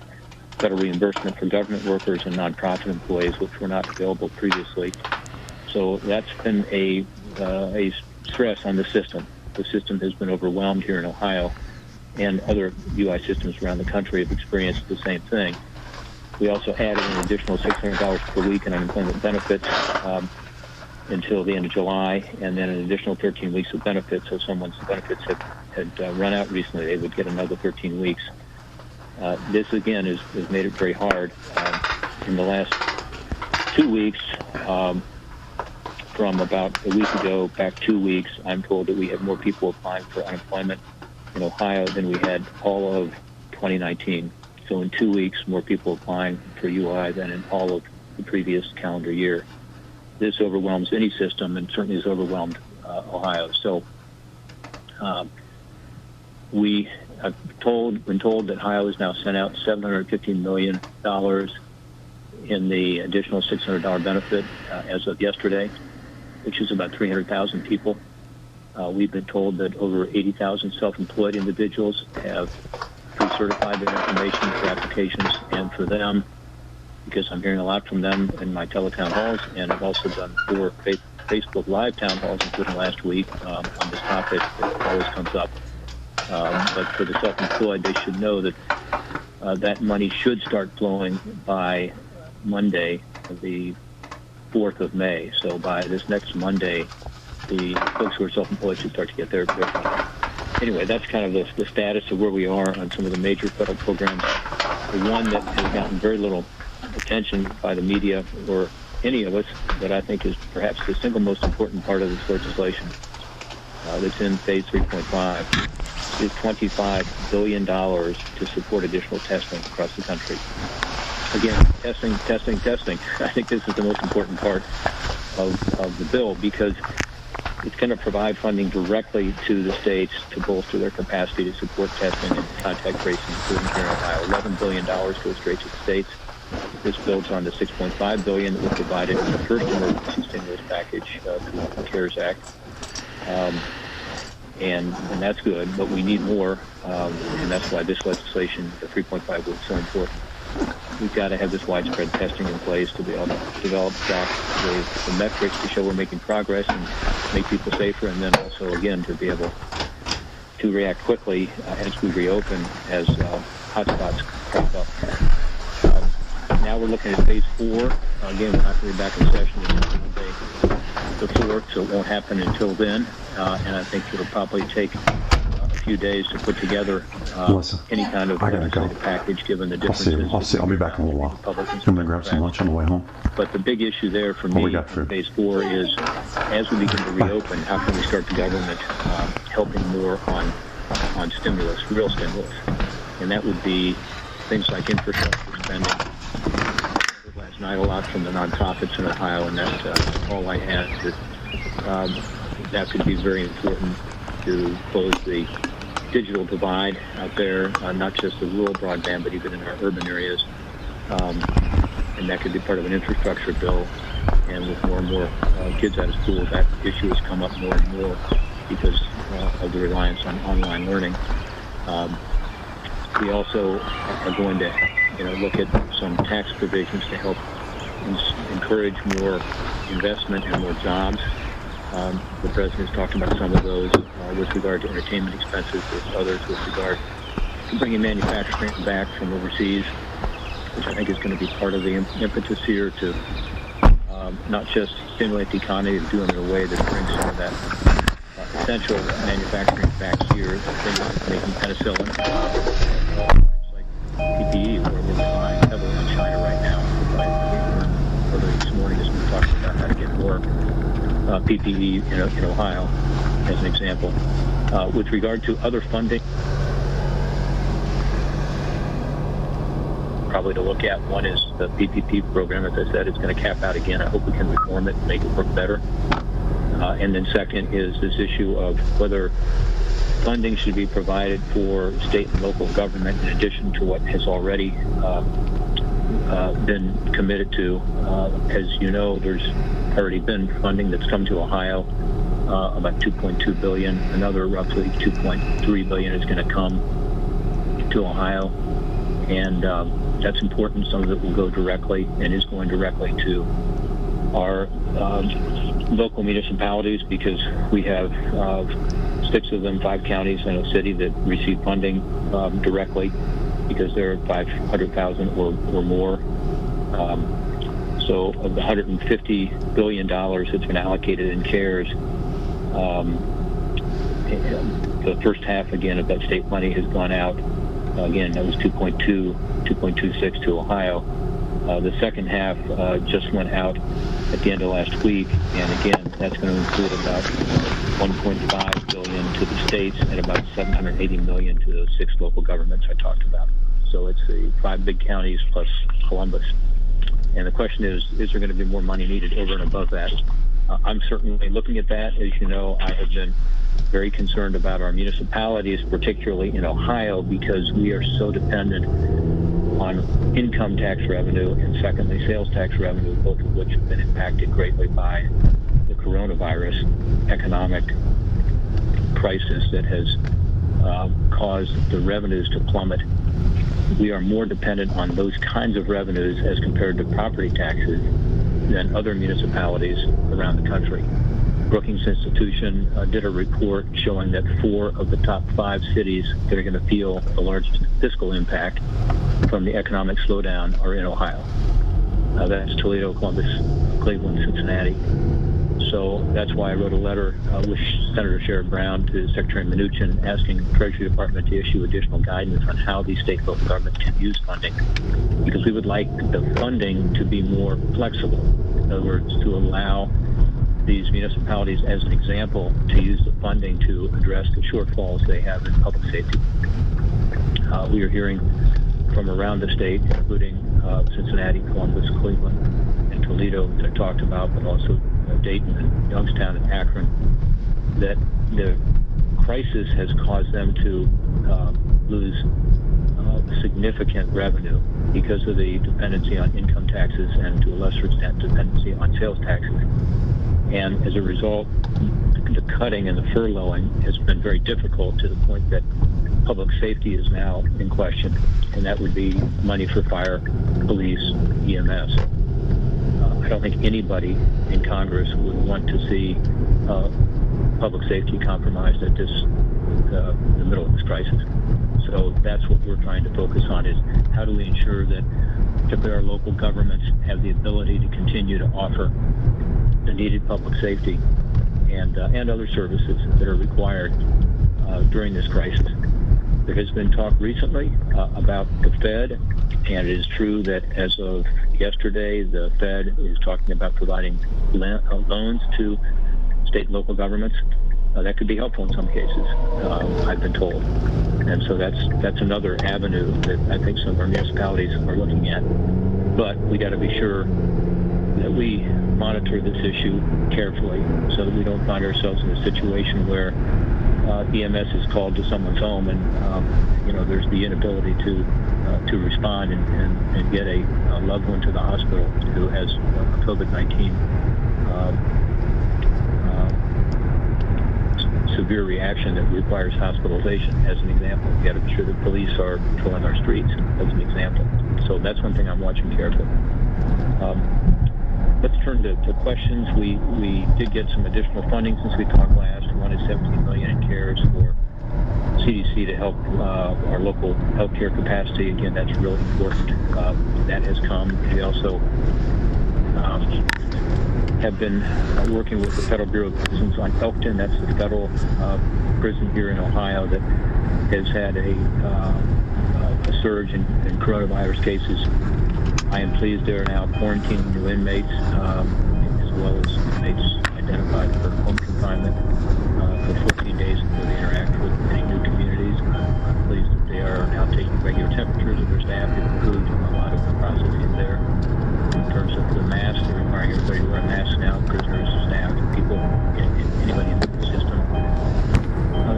Speaker 12: federal reimbursement for government workers and nonprofit employees, which were not available previously. So that's been a stress on the system. The system has been overwhelmed here in Ohio, and other UI systems around the country have experienced the same thing. We also added an additional $600 per week in unemployment benefits until the end of July, and then an additional 13 weeks of benefits. So someone's benefits had run out recently, they would get another 13 weeks. This, again, has made it very hard. In the last 2 weeks, from about a week ago back 2 weeks, I'm told that we have more people applying for unemployment in Ohio than we had all of 2019. So in 2 weeks, more people applying for UI than in all of the previous calendar year. This overwhelms any system and certainly has overwhelmed Ohio. So we have been told that Ohio has now sent out $750 million in the additional $600 benefit as of yesterday, which is about 300,000 people. We've been told that over 80,000 self-employed individuals have pre-certified their information for applications, and for them, because I'm hearing a lot from them in my teletown halls, and I've also done 4 Facebook Live town halls, including last week, on this topic that always comes up. But for the self-employed, they should know that that money should start flowing by Monday, the 4th of May. So by this next Monday, the folks who are self-employed should start to get their money. Anyway, that's kind of the status of where we are on some of the major federal programs. The one that has gotten very little attention by the media or any of us, that I think is perhaps the single most important part of this legislation that's in Phase 3.5 is $25 billion to support additional testing across the country. Again, testing. I think this is the most important part of the bill because it's going to provide funding directly to the states to bolster their capacity to support testing and contact tracing, including here in Ohio. $11 billion goes straight to the states. This builds on the $6.5 billion that was provided in the first emergency stimulus package through the CARES Act. And that's good, but we need more, and that's why this legislation, the 3.5, was so important. We've got to have this widespread testing in place to be able to develop the metrics to show we're making progress and make people safer, and then also, again, to be able to react quickly as we reopen as hotspots crop up. Now we're looking at Phase 4. Again, we're not going to be back in session until the 4th, so it won't happen until then, and I think it'll probably take a few days to put together any kind of legislative package, given the differences.
Speaker 7: I'll be back in a little while. I'm going to grab some lunch on the way home.
Speaker 12: But the big issue there for me in Phase 4 is, as we begin to reopen, how can we start the government helping more on stimulus, real stimulus? And that would be things like infrastructure spending. Last night, a lot from the nonprofits in Ohio, and that's all I had. That could be very important to close the digital divide out there, not just the rural broadband, but even in our urban areas. And that could be part of an infrastructure bill. And with more and more kids out of school, that issue has come up more and more because of the reliance on online learning. We also are going to look at some tax provisions to help encourage more investment and more jobs. The President has talked about some of those with regard to entertainment expenses. There's others with regard bringing manufacturing back from overseas, which I think is going to be part of the impetus here to not just stimulate the economy and do it in a way that brings some of that essential manufacturing back here, things like making penicillin, things like PPE, where we're relying heavily on China right now. Earlier this morning, as we were talking about how to get more PPE in Ohio, as an example. With regard to other funding, probably to look at. One is the PPP program. As I said, it's going to cap out again. I hope we can reform it and make it work better. And then second is this issue of whether funding should be provided for state and local government in addition to what has already been committed to. As you know, there's already been funding that's come to Ohio, about $2.2 billion. Another roughly $2.3 billion is going to come to Ohio. And that's important. Some of it will go directly and is going directly to our local municipalities, because we have 6 of them, 5 counties and a city that receive funding directly because they're 500,000 or more. So of the $150 billion that's been allocated in CARES, the first half, again, of that state money has gone out. Again, that was 2.26 to Ohio. The second half just went out at the end of last week, and again, that's going to include about $1.5 billion to the states and about $780 million to the 6 local governments I talked about. So it's the 5 big counties plus Columbus. And the question is there going to be more money needed over and above that? I'm certainly looking at that. As you know, I have been very concerned about our municipalities, particularly in Ohio, because we are so dependent on income tax revenue and, secondly, sales tax revenue, both of which have been impacted greatly by the coronavirus economic crisis that has caused the revenues to plummet. We are more dependent on those kinds of revenues as compared to property taxes than other municipalities around the country. Brookings Institution did a report showing that 4 of the top 5 cities that are going to feel the largest fiscal impact from the economic slowdown are in Ohio. That's Toledo, Columbus, Cleveland, Cincinnati. So that's why I wrote a letter with Senator Sherrod Brown to Secretary Mnuchin asking the Treasury Department to issue additional guidance on how these state and local governments can use funding, because we would like the funding to be more flexible. In other words, to allow these municipalities, as an example, to use the funding to address the shortfalls they have in public safety. We are hearing from around the state, including Cincinnati, Columbus, Cleveland, and Toledo that I talked about, but also Dayton and Youngstown and Akron, that the crisis has caused them to lose significant revenue because of the dependency on income taxes and, to a lesser extent, dependency on sales taxes. And as a result, the cutting and the furloughing has been very difficult, to the point that public safety is now in question, and that would be money for fire, police, EMS. I don't think anybody in Congress would want to see public safety compromised at the middle of this crisis. So that's what we're trying to focus on, is how do we ensure that particularly our local governments have the ability to continue to offer the needed public safety and other services that are required during this crisis. There has been talk recently about the Fed, and it is true that as of yesterday, the Fed is talking about providing loans to state and local governments. That could be helpful in some cases, I've been told. And so that's another avenue that I think some of our municipalities are looking at. But we got to be sure that we monitor this issue carefully so that we don't find ourselves in a situation where EMS is called to someone's home and there's the inability to respond and get a loved one to the hospital who has a COVID-19 severe reaction that requires hospitalization, as an example. We got to be sure that police are patrolling our streets, as an example. So that's one thing I'm watching carefully. Let's turn to questions. We did get some additional funding since we talked last. One is $17 million in CARES for CDC to help our local healthcare capacity. Again, that's really important. That has come. We also have been working with the Federal Bureau of Prisons on Elkton. That's the federal prison here in Ohio that has had a surge in coronavirus cases. I am pleased they are now quarantining new inmates, as well as inmates identified for home confinement for 14 days before they interact with any new communities. I'm pleased that they are now taking regular temperatures of their staff. They've improved a lot of the processes there. In terms of the masks, they're requiring everybody to wear a mask now, prisoners, staff, people, anybody in the system.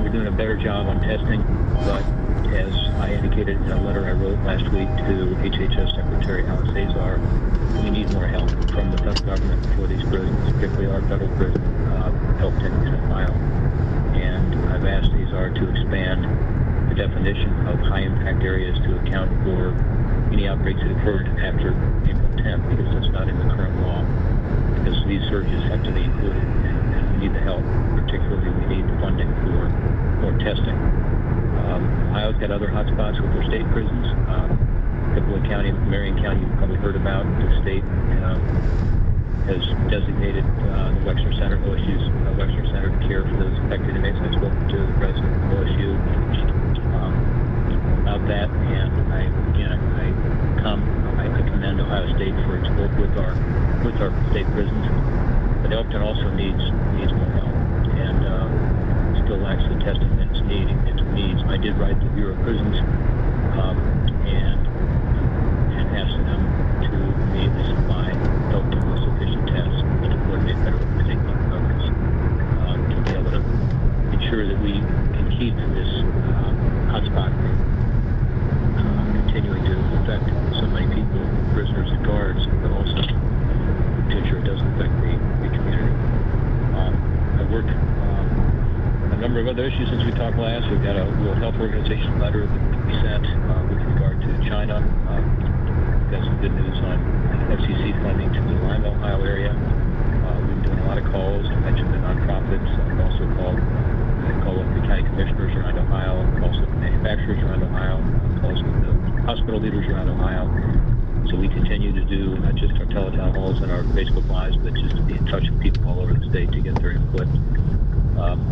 Speaker 12: We're doing a better job on testing, but as I indicated in a letter I wrote last week to HHS Secretary Alex Azar, we need more help from the federal government for these prisons, particularly our federal prison, Elkton in Ohio. And I've asked Azar to expand the definition of high-impact areas to account for any outbreaks that occurred after April 10th, because that's not in the current law, because these surges have to be included, and we need the help. Particularly, we need funding for more testing. Ohio's got other hotspots with their state prisons. Marion County, you've probably heard about. The state has designated the Wexner Center, OSU's Wexner Center, to care for those affected inmates. I spoke to the president of OSU about that, and I commend Ohio State for its work with our state prisons. But Elkton also needs more help, and still lacks the testing that it needs. I did write the Bureau of Prisons and asked them to immediately supply Elkton with sufficient tests and to coordinate better with the state governments to be able to ensure that we can keep this hotspot from continuing to affect so many people, prisoners and guards, but also to ensure it doesn't affect the community. I've worked a number of other issues since we talked last. We've got a World Health Organization letter that we sent with regard to China. We've got some good news on FCC funding to the Lima, Ohio area. We've been doing a lot of calls. I mentioned the nonprofits. I've also called with the county commissioners around Ohio, calls with the manufacturers around Ohio, calls with the hospital leaders around Ohio. So we continue to do not just our teletown halls and our Facebook Lives, but just to be in touch with people all over the state to get their input.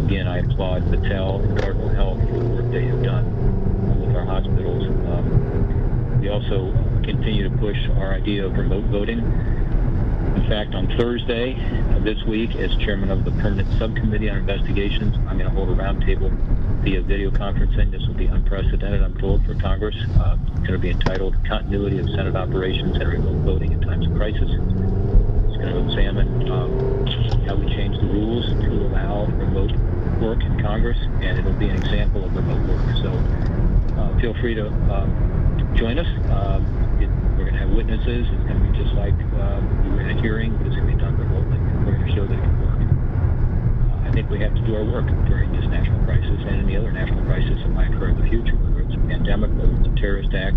Speaker 12: Again, I applaud Battelle and Cardinal Health for the work they have done with our hospitals. We also continue to push our idea of remote voting. In fact, on Thursday of this week, as chairman of the Permanent Subcommittee on Investigations, I'm going to hold a roundtable via video conferencing. This will be unprecedented, I'm told, for Congress. It's going to be entitled Continuity of Senate Operations and Remote Voting in Times of Crisis. It's going to examine how we change the rules to allow remote work in Congress, and it'll be an example of remote work. So feel free to join us. We're going to have witnesses. It's going to be just like we were in a hearing, but it's going to be done remotely. We're going to show that it can work. I think we have to do our work during this national crisis and any other national crisis that might occur in the future, whether it's a pandemic, whether it's a terrorist act.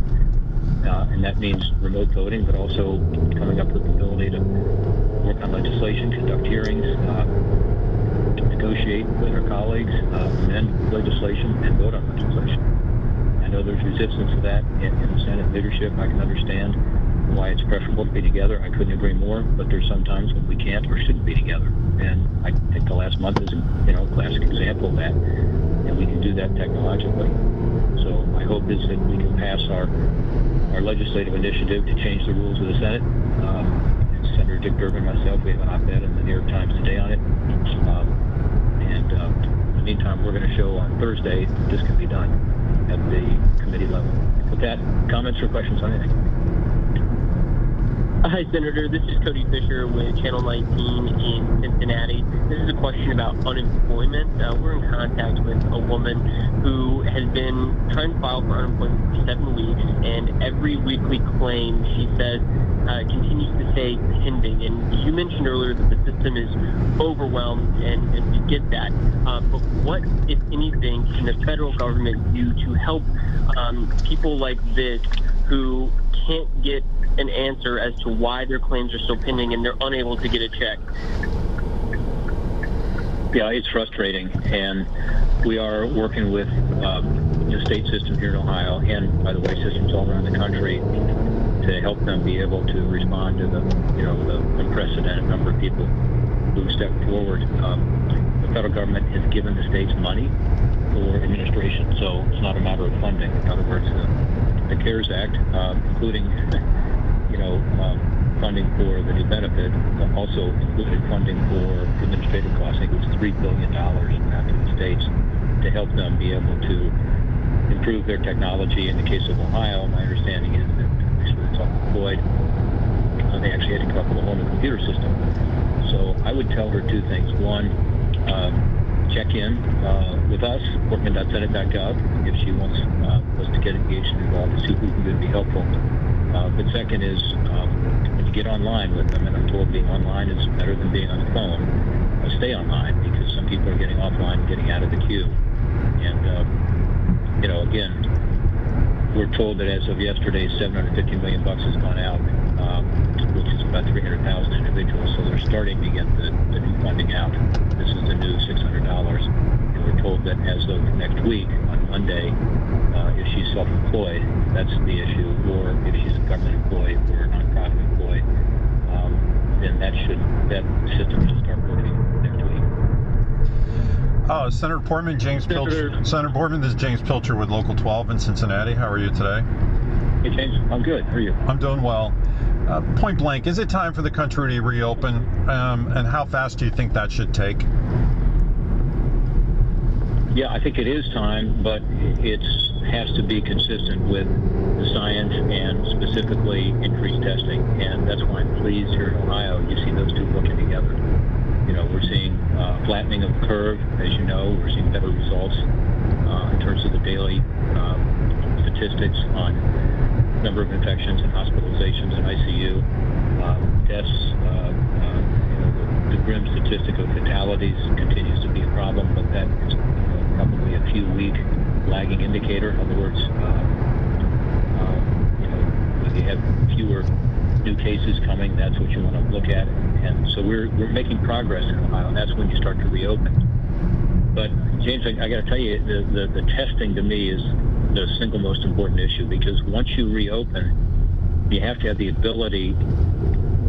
Speaker 12: And that means remote voting, but also coming up with the ability to work on legislation, conduct hearings, negotiate with our colleagues, amend legislation, and vote on legislation. I know there's resistance to that in the Senate leadership. I can understand why it's preferable to be together. I couldn't agree more, but there's some times when we can't or shouldn't be together. And I think the last month is a classic example of that, and we can do that technologically. So my hope is that we can pass our legislative initiative to change the rules of the Senate. Senator Dick Durbin and myself, we have an op-ed in the New York Times today on it. In the meantime, we're going to show on Thursday that this can be done at the committee level. With that, comments or questions on anything?
Speaker 13: Hi, Senator. This is Cody Fisher with Channel 19 in Cincinnati. This is a question about unemployment. We're in contact with a woman who has been trying to file for unemployment for 7 weeks, and every weekly claim, she says, continues to say pending. And you mentioned earlier that the system is overwhelmed, and we get that. But what, if anything, can the federal government do to help people like this who can't get an answer as to why their claims are still pending and they're unable to get a check?
Speaker 12: Yeah, it's frustrating, and we are working with the state system here in Ohio, and by the way, systems all around the country, to help them be able to respond to the unprecedented number of people who step forward. The federal government has given the states money for administration, so it's not a matter of funding. In other words, the CARES Act, including funding for the new benefit, also included funding for administrative costs. I think it was $3 billion back to the states to help them be able to improve their technology. In the case of Ohio, my understanding is that actually it's self-employed. They actually had to come up with a whole new computer system. So I would tell her two things. One, check in with us, portman.senate.gov, if she wants us to get engaged and involved to see who can do to be helpful. But second is, when you get online with them, and I'm told being online is better than being on the phone, stay online, because some people are getting offline and getting out of the queue. And, again, we're told that as of yesterday, $750 million has gone out, which is about 300,000 individuals. So they're starting to get the new funding out. This is the new $600. And we're told that as of next week, on Monday, if she's self-employed, that's the issue, or if she's a government employee or a nonprofit employee, then that system should start working next week.
Speaker 7: Senator Portman, Senator Portman, this is James Pilcher with Local 12 in Cincinnati. How are you today?
Speaker 12: Hey, James. I'm good. How are you?
Speaker 7: I'm doing well. Point blank, is it time for the country to reopen, and how fast do you think that should take?
Speaker 12: Yeah, I think it is time, but it has to be consistent with the science and specifically increased testing. And that's why I'm pleased here in Ohio you see those two working together. We're seeing flattening of the curve, as you know. We're seeing better results in terms of the daily statistics on number of infections and hospitalizations in ICU, deaths. The grim statistic of fatalities continues to be a problem, but that is probably a few-week lagging indicator. In other words, if you have fewer new cases coming, that's what you want to look at. And so we're making progress in Ohio, and that's when you start to reopen. But James, I got to tell you, the testing to me is the single most important issue, because once you reopen, you have to have the ability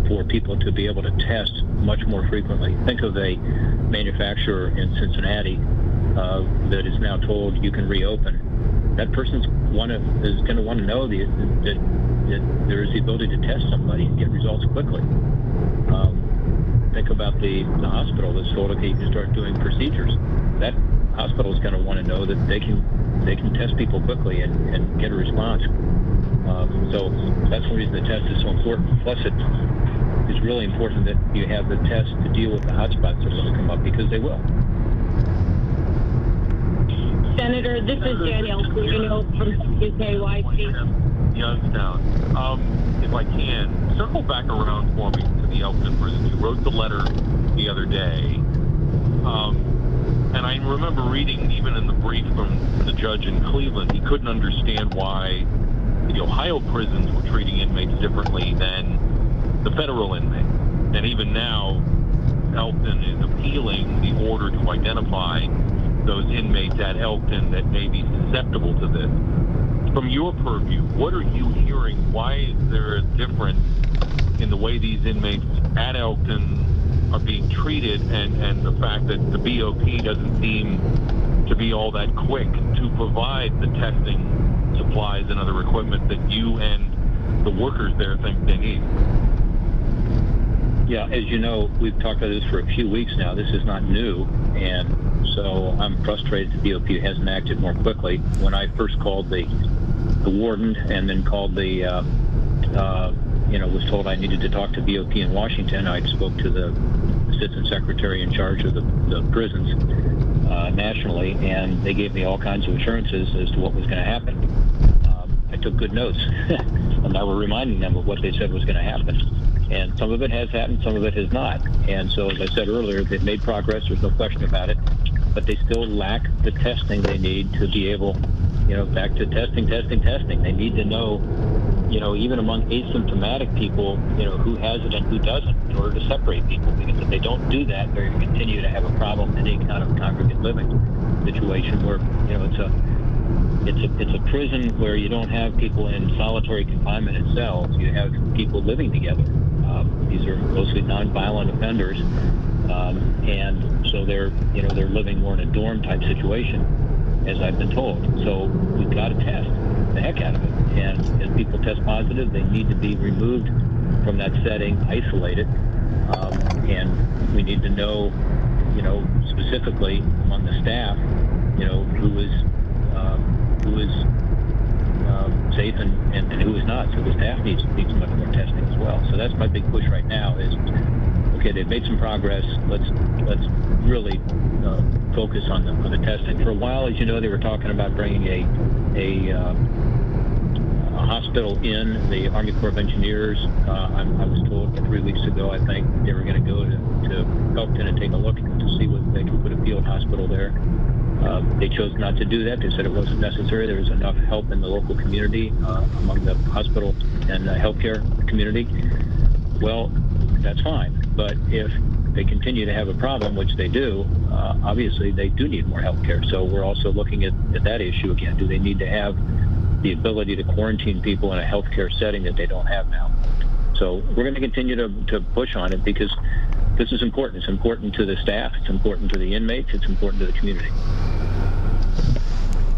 Speaker 12: for people to be able to test much more frequently. Think of a manufacturer in Cincinnati that is now told you can reopen. That person is going to want to know that there is the ability to test somebody and get results quickly. Think about the hospital that's told, okay, you can start doing procedures. That hospital is going to want to know that they can test people quickly and get a response. So that's the reason the test is so important. Plus, it's really important that you have the test to deal with the hotspots that are going to come up, because they will.
Speaker 14: Senator, this is Danielle from WKRC.
Speaker 15: Youngstown. If I can, circle back around for me to the Elkton prison. You wrote the letter the other day. And I remember reading, even in the brief from the judge in Cleveland, he couldn't understand why the Ohio prisons were treating inmates differently than the federal inmate. And even now, Elkton is appealing the order to identify those inmates at Elkton that may be susceptible to this. From your purview, what are you hearing? Why is there a difference in the way these inmates at Elkton are being treated, and the fact that the BOP doesn't seem to be all that quick to provide the testing supplies and other equipment that you and the workers there think they need?
Speaker 12: Yeah, as you know, we've talked about this for a few weeks now. This is not new, and so I'm frustrated the BOP hasn't acted more quickly. When I first called the warden and then called was told I needed to talk to BOP in Washington, I spoke to the assistant secretary in charge of the prisons nationally, and they gave me all kinds of assurances as to what was going to happen. I took good notes, and I were reminding them of what they said was going to happen. And some of it has happened, some of it has not. And so, as I said earlier, they've made progress, there's no question about it, but they still lack the testing they need to be able, back to testing. They need to know even among asymptomatic people, who has it and who doesn't, in order to separate people. Because if they don't do that, they're going to continue to have a problem in any kind of congregate living situation where, it's a prison where you don't have people in solitary confinement in cells. You have people living together. These are mostly nonviolent offenders, and so they're living more in a dorm type situation, as I've been told. So we've got to test the heck out of it. And as people test positive, they need to be removed from that setting, isolated, and we need to know, specifically among the staff, who is safe and who is not. So the staff needs much more testing as well. So that's my big push right now is, okay, they've made some progress. Let's really focus on the testing. For a while, as you know, they were talking about bringing a hospital in, the Army Corps of Engineers. I was told 3 weeks ago, I think, they were going to go to Elkton and take a look to see whether they could put a field hospital there. They chose not to do that. They said it wasn't necessary. There was enough help in the local community, among the hospital and the healthcare community. Well, that's fine. But if they continue to have a problem, which they do, obviously they do need more healthcare. So we're also looking at that issue again. Do they need to have the ability to quarantine people in a healthcare setting that they don't have now? So we're going to continue to push on it because this is important. It's important to the staff. It's important to the inmates. It's important to the community.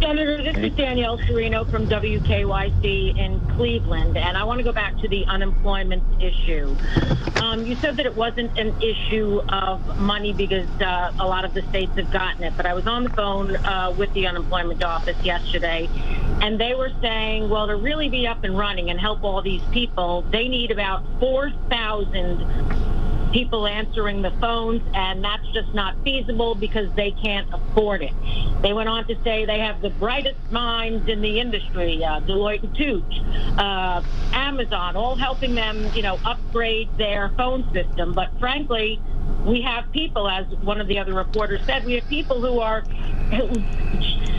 Speaker 14: Senator, this is Danielle Serino from WKYC in Cleveland, and I want to go back to the unemployment issue. You said that it wasn't an issue of money because a lot of the states have gotten it, but I was on the phone with the unemployment office yesterday, and they were saying, well, to really be up and running and help all these people, they need about 4,000 people answering the phones, and that's just not feasible because they can't afford it. They went on to say they have the brightest minds in the industry, Deloitte and Touche, Amazon, all helping them, upgrade their phone system. But frankly, we have people, as one of the other reporters said, we have people who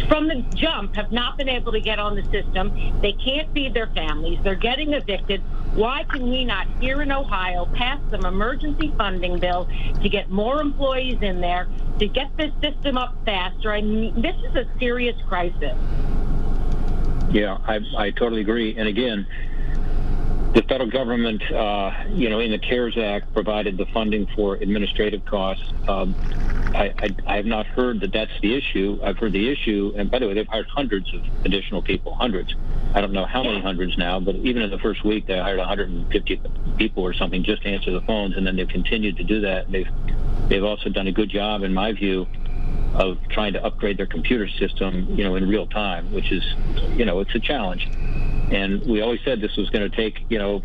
Speaker 14: from the jump have not been able to get on the system. They can't feed their families. They're getting evicted. Why can we not, here in Ohio, pass some emergency funding bill to get more employees in there, to get this system up faster? I mean, this is a serious crisis.
Speaker 12: Yeah, I totally agree. And again, the federal government, in the CARES Act, provided the funding for administrative costs. I have not heard that that's the issue. I've heard the issue, and by the way, they've hired hundreds of additional people, hundreds. I don't know how many hundreds now, but even in the first week, they hired 150 people or something just to answer the phones, and then they've continued to do that. And they've also done a good job, in my view, of trying to upgrade their computer system, in real time, which is, it's a challenge. And we always said this was going to take, a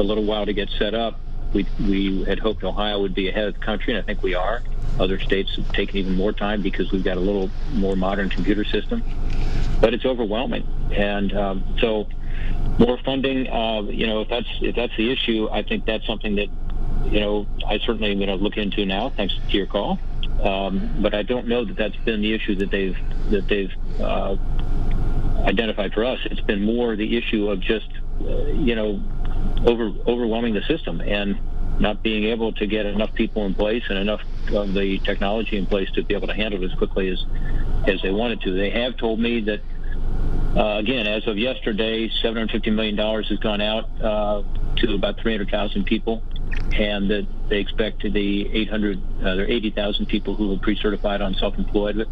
Speaker 12: little while to get set up. We had hoped Ohio would be ahead of the country, and I think we are. Other states have taken even more time because we've got a little more modern computer system. But it's overwhelming. And so more funding, if that's the issue, I think that's something that, I certainly am going to look into now, thanks to your call. But I don't know that that's been the issue that they've identified for us. It's been more the issue of just, overwhelming the system and not being able to get enough people in place and enough of the technology in place to be able to handle it as quickly as they wanted to. They have told me that, again, as of yesterday, $750 million has gone out to about 300,000 people, and that they expect the 80,000 people who are pre-certified on self-employed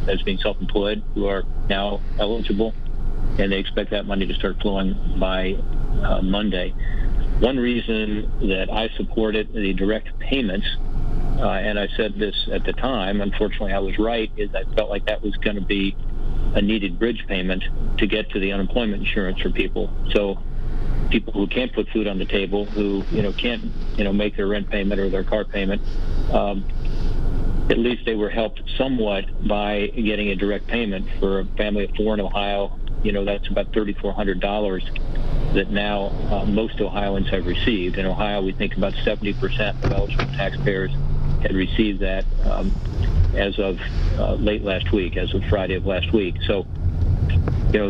Speaker 12: as being self-employed who are now eligible, and they expect that money to start flowing by Monday. One reason that I supported the direct payments, and I said this at the time, unfortunately I was right, is I felt like that was going to be a needed bridge payment to get to the unemployment insurance for people. So people who can't put food on the table, who can't make their rent payment or their car payment, at least they were helped somewhat by getting a direct payment. For a family of four in Ohio, that's about $3,400 that now most Ohioans have received. In Ohio, we think about 70% of eligible taxpayers had received that as of late last week, as of Friday of last week. So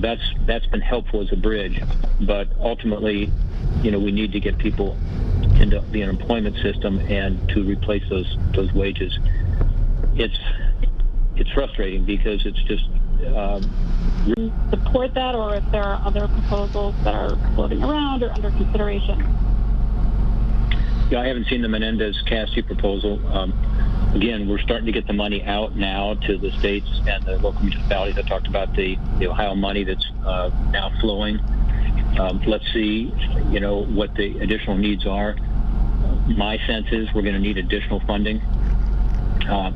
Speaker 12: that's been helpful as a bridge. But ultimately, we need to get people into the unemployment system and to replace those wages. It's frustrating because it's just
Speaker 11: support that, or if there are other proposals that are floating around or under consideration.
Speaker 12: I haven't seen the Menendez-Cassidy proposal. Again, we're starting to get the money out now to the states and the local municipalities. I talked about the Ohio money that's now flowing. Let's see, what the additional needs are. My sense is we're going to need additional funding,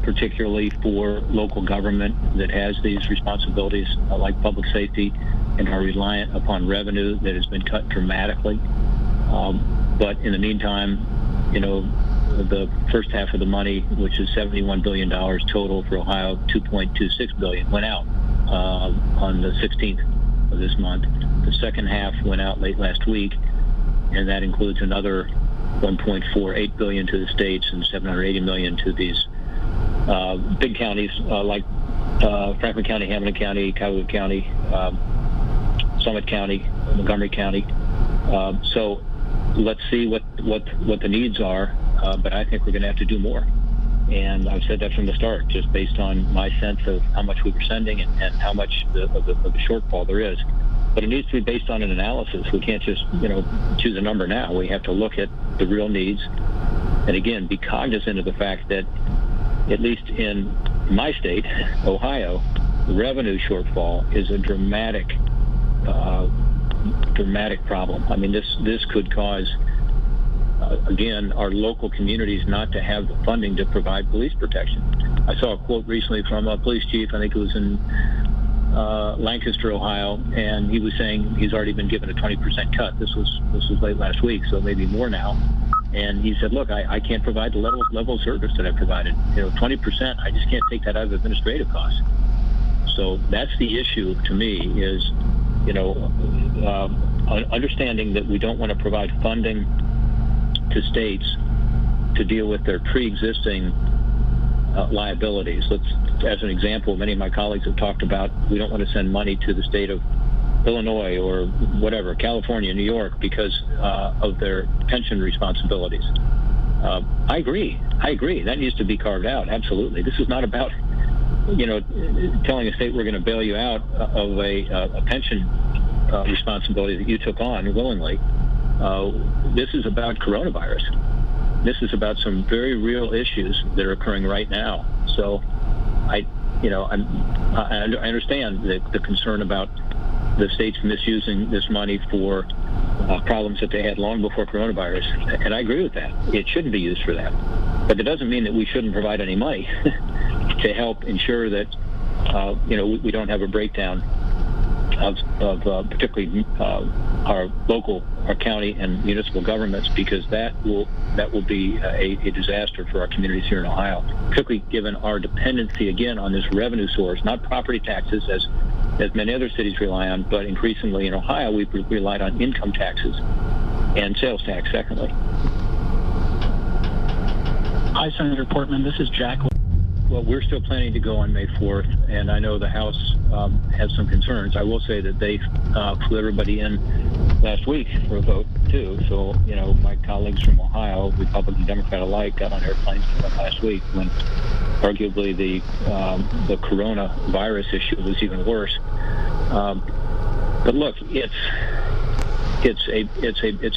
Speaker 12: particularly for local government that has these responsibilities like public safety and are reliant upon revenue that has been cut dramatically. But in the meantime, the first half of the money, which is $71 billion total for Ohio, $2.26 billion went out on the 16th of this month. The second half went out late last week, and that includes another $1.48 billion to the states and $780 million to these big counties like Franklin County, Hamilton County, Cuyahoga County, Summit County, Montgomery County. So let's see what the needs are, but I think we're going to have to do more. And I've said that from the start, just based on my sense of how much we were sending and how much of the shortfall there is. But it needs to be based on an analysis. We can't just, choose a number now. We have to look at the real needs. And again, be cognizant of the fact that, at least in my state, Ohio, the revenue shortfall is a dramatic problem. I mean, this could cause, again, our local communities not to have the funding to provide police protection. I saw a quote recently from a police chief, I think it was in Lancaster, Ohio, and he was saying he's already been given a 20% cut. This was late last week, so maybe more now. And he said, look, I can't provide the level of service that I provided. 20%, I just can't take that out of administrative costs. So that's the issue to me is, understanding that we don't want to provide funding to states to deal with their pre-existing liabilities. As an example, many of my colleagues have talked about we don't want to send money to the state of Illinois or whatever, California, New York, because of their pension responsibilities. I agree. That needs to be carved out. Absolutely. This is not about, telling a state we're going to bail you out of a pension responsibility that you took on willingly. This is about coronavirus. This is about some very real issues that are occurring right now. So I understand the concern about the states misusing this money for problems that they had long before coronavirus. And I agree with that. It shouldn't be used for that. But it doesn't mean that we shouldn't provide any money to help ensure that, we don't have a breakdown of particularly our county and municipal governments, because that will be a disaster for our communities here in Ohio, particularly given our dependency, again, on this revenue source, not property taxes as many other cities rely on, but increasingly in Ohio, we've relied on income taxes and sales tax, secondly.
Speaker 16: Hi, Senator Portman. This is Jack.
Speaker 12: Well, we're still planning to go on May 4th, and I know the House has some concerns. I will say that they flew everybody in last week for a vote, too. So, my colleagues from Ohio, Republican, Democrat alike, got on airplanes last week when arguably the coronavirus issue was even worse. But look, it's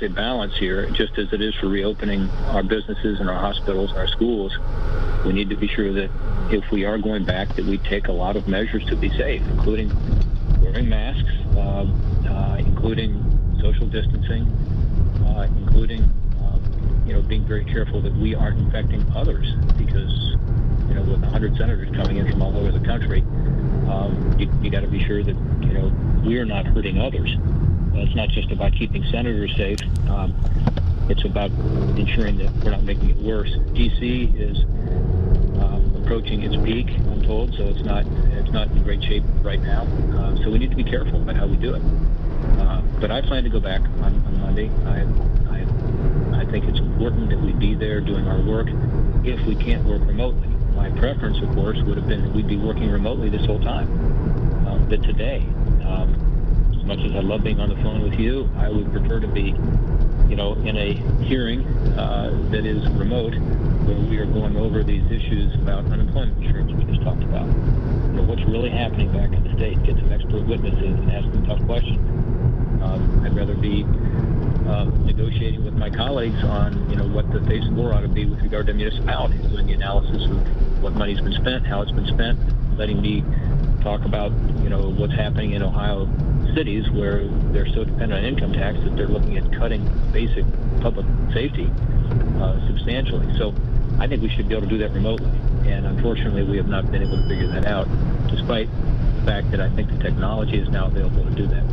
Speaker 12: a balance here, just as it is for reopening our businesses and our hospitals and our schools. We need to be sure that if we are going back, that we take a lot of measures to be safe, including wearing masks, including social distancing, including being very careful that we aren't infecting others, because with 100 senators coming in from all over the country, you got to be sure that we're not hurting others. It's not just about keeping senators safe. It's about ensuring that we're not making it worse. D.C. is approaching its peak, I'm told, so it's not in great shape right now. So we need to be careful about how we do it. But I plan to go back on Monday. I think it's important that we be there doing our work if we can't work remotely. My preference, of course, would have been that we'd be working remotely this whole time. But today, As much as I love being on the phone with you, I would prefer to be, in a hearing that is remote, where we are going over these issues about unemployment insurance we just talked about. What's really happening back in the state, get some expert witnesses and ask them tough questions. I'd rather be negotiating with my colleagues on, what the phase 4 ought to be with regard to municipalities, doing the analysis of what money's been spent, how it's been spent, letting me talk about, what's happening in Ohio cities where they're so dependent on income tax that they're looking at cutting basic public safety substantially. So I think we should be able to do that remotely. And unfortunately, we have not been able to figure that out, despite the fact that I think the technology is now available to do that.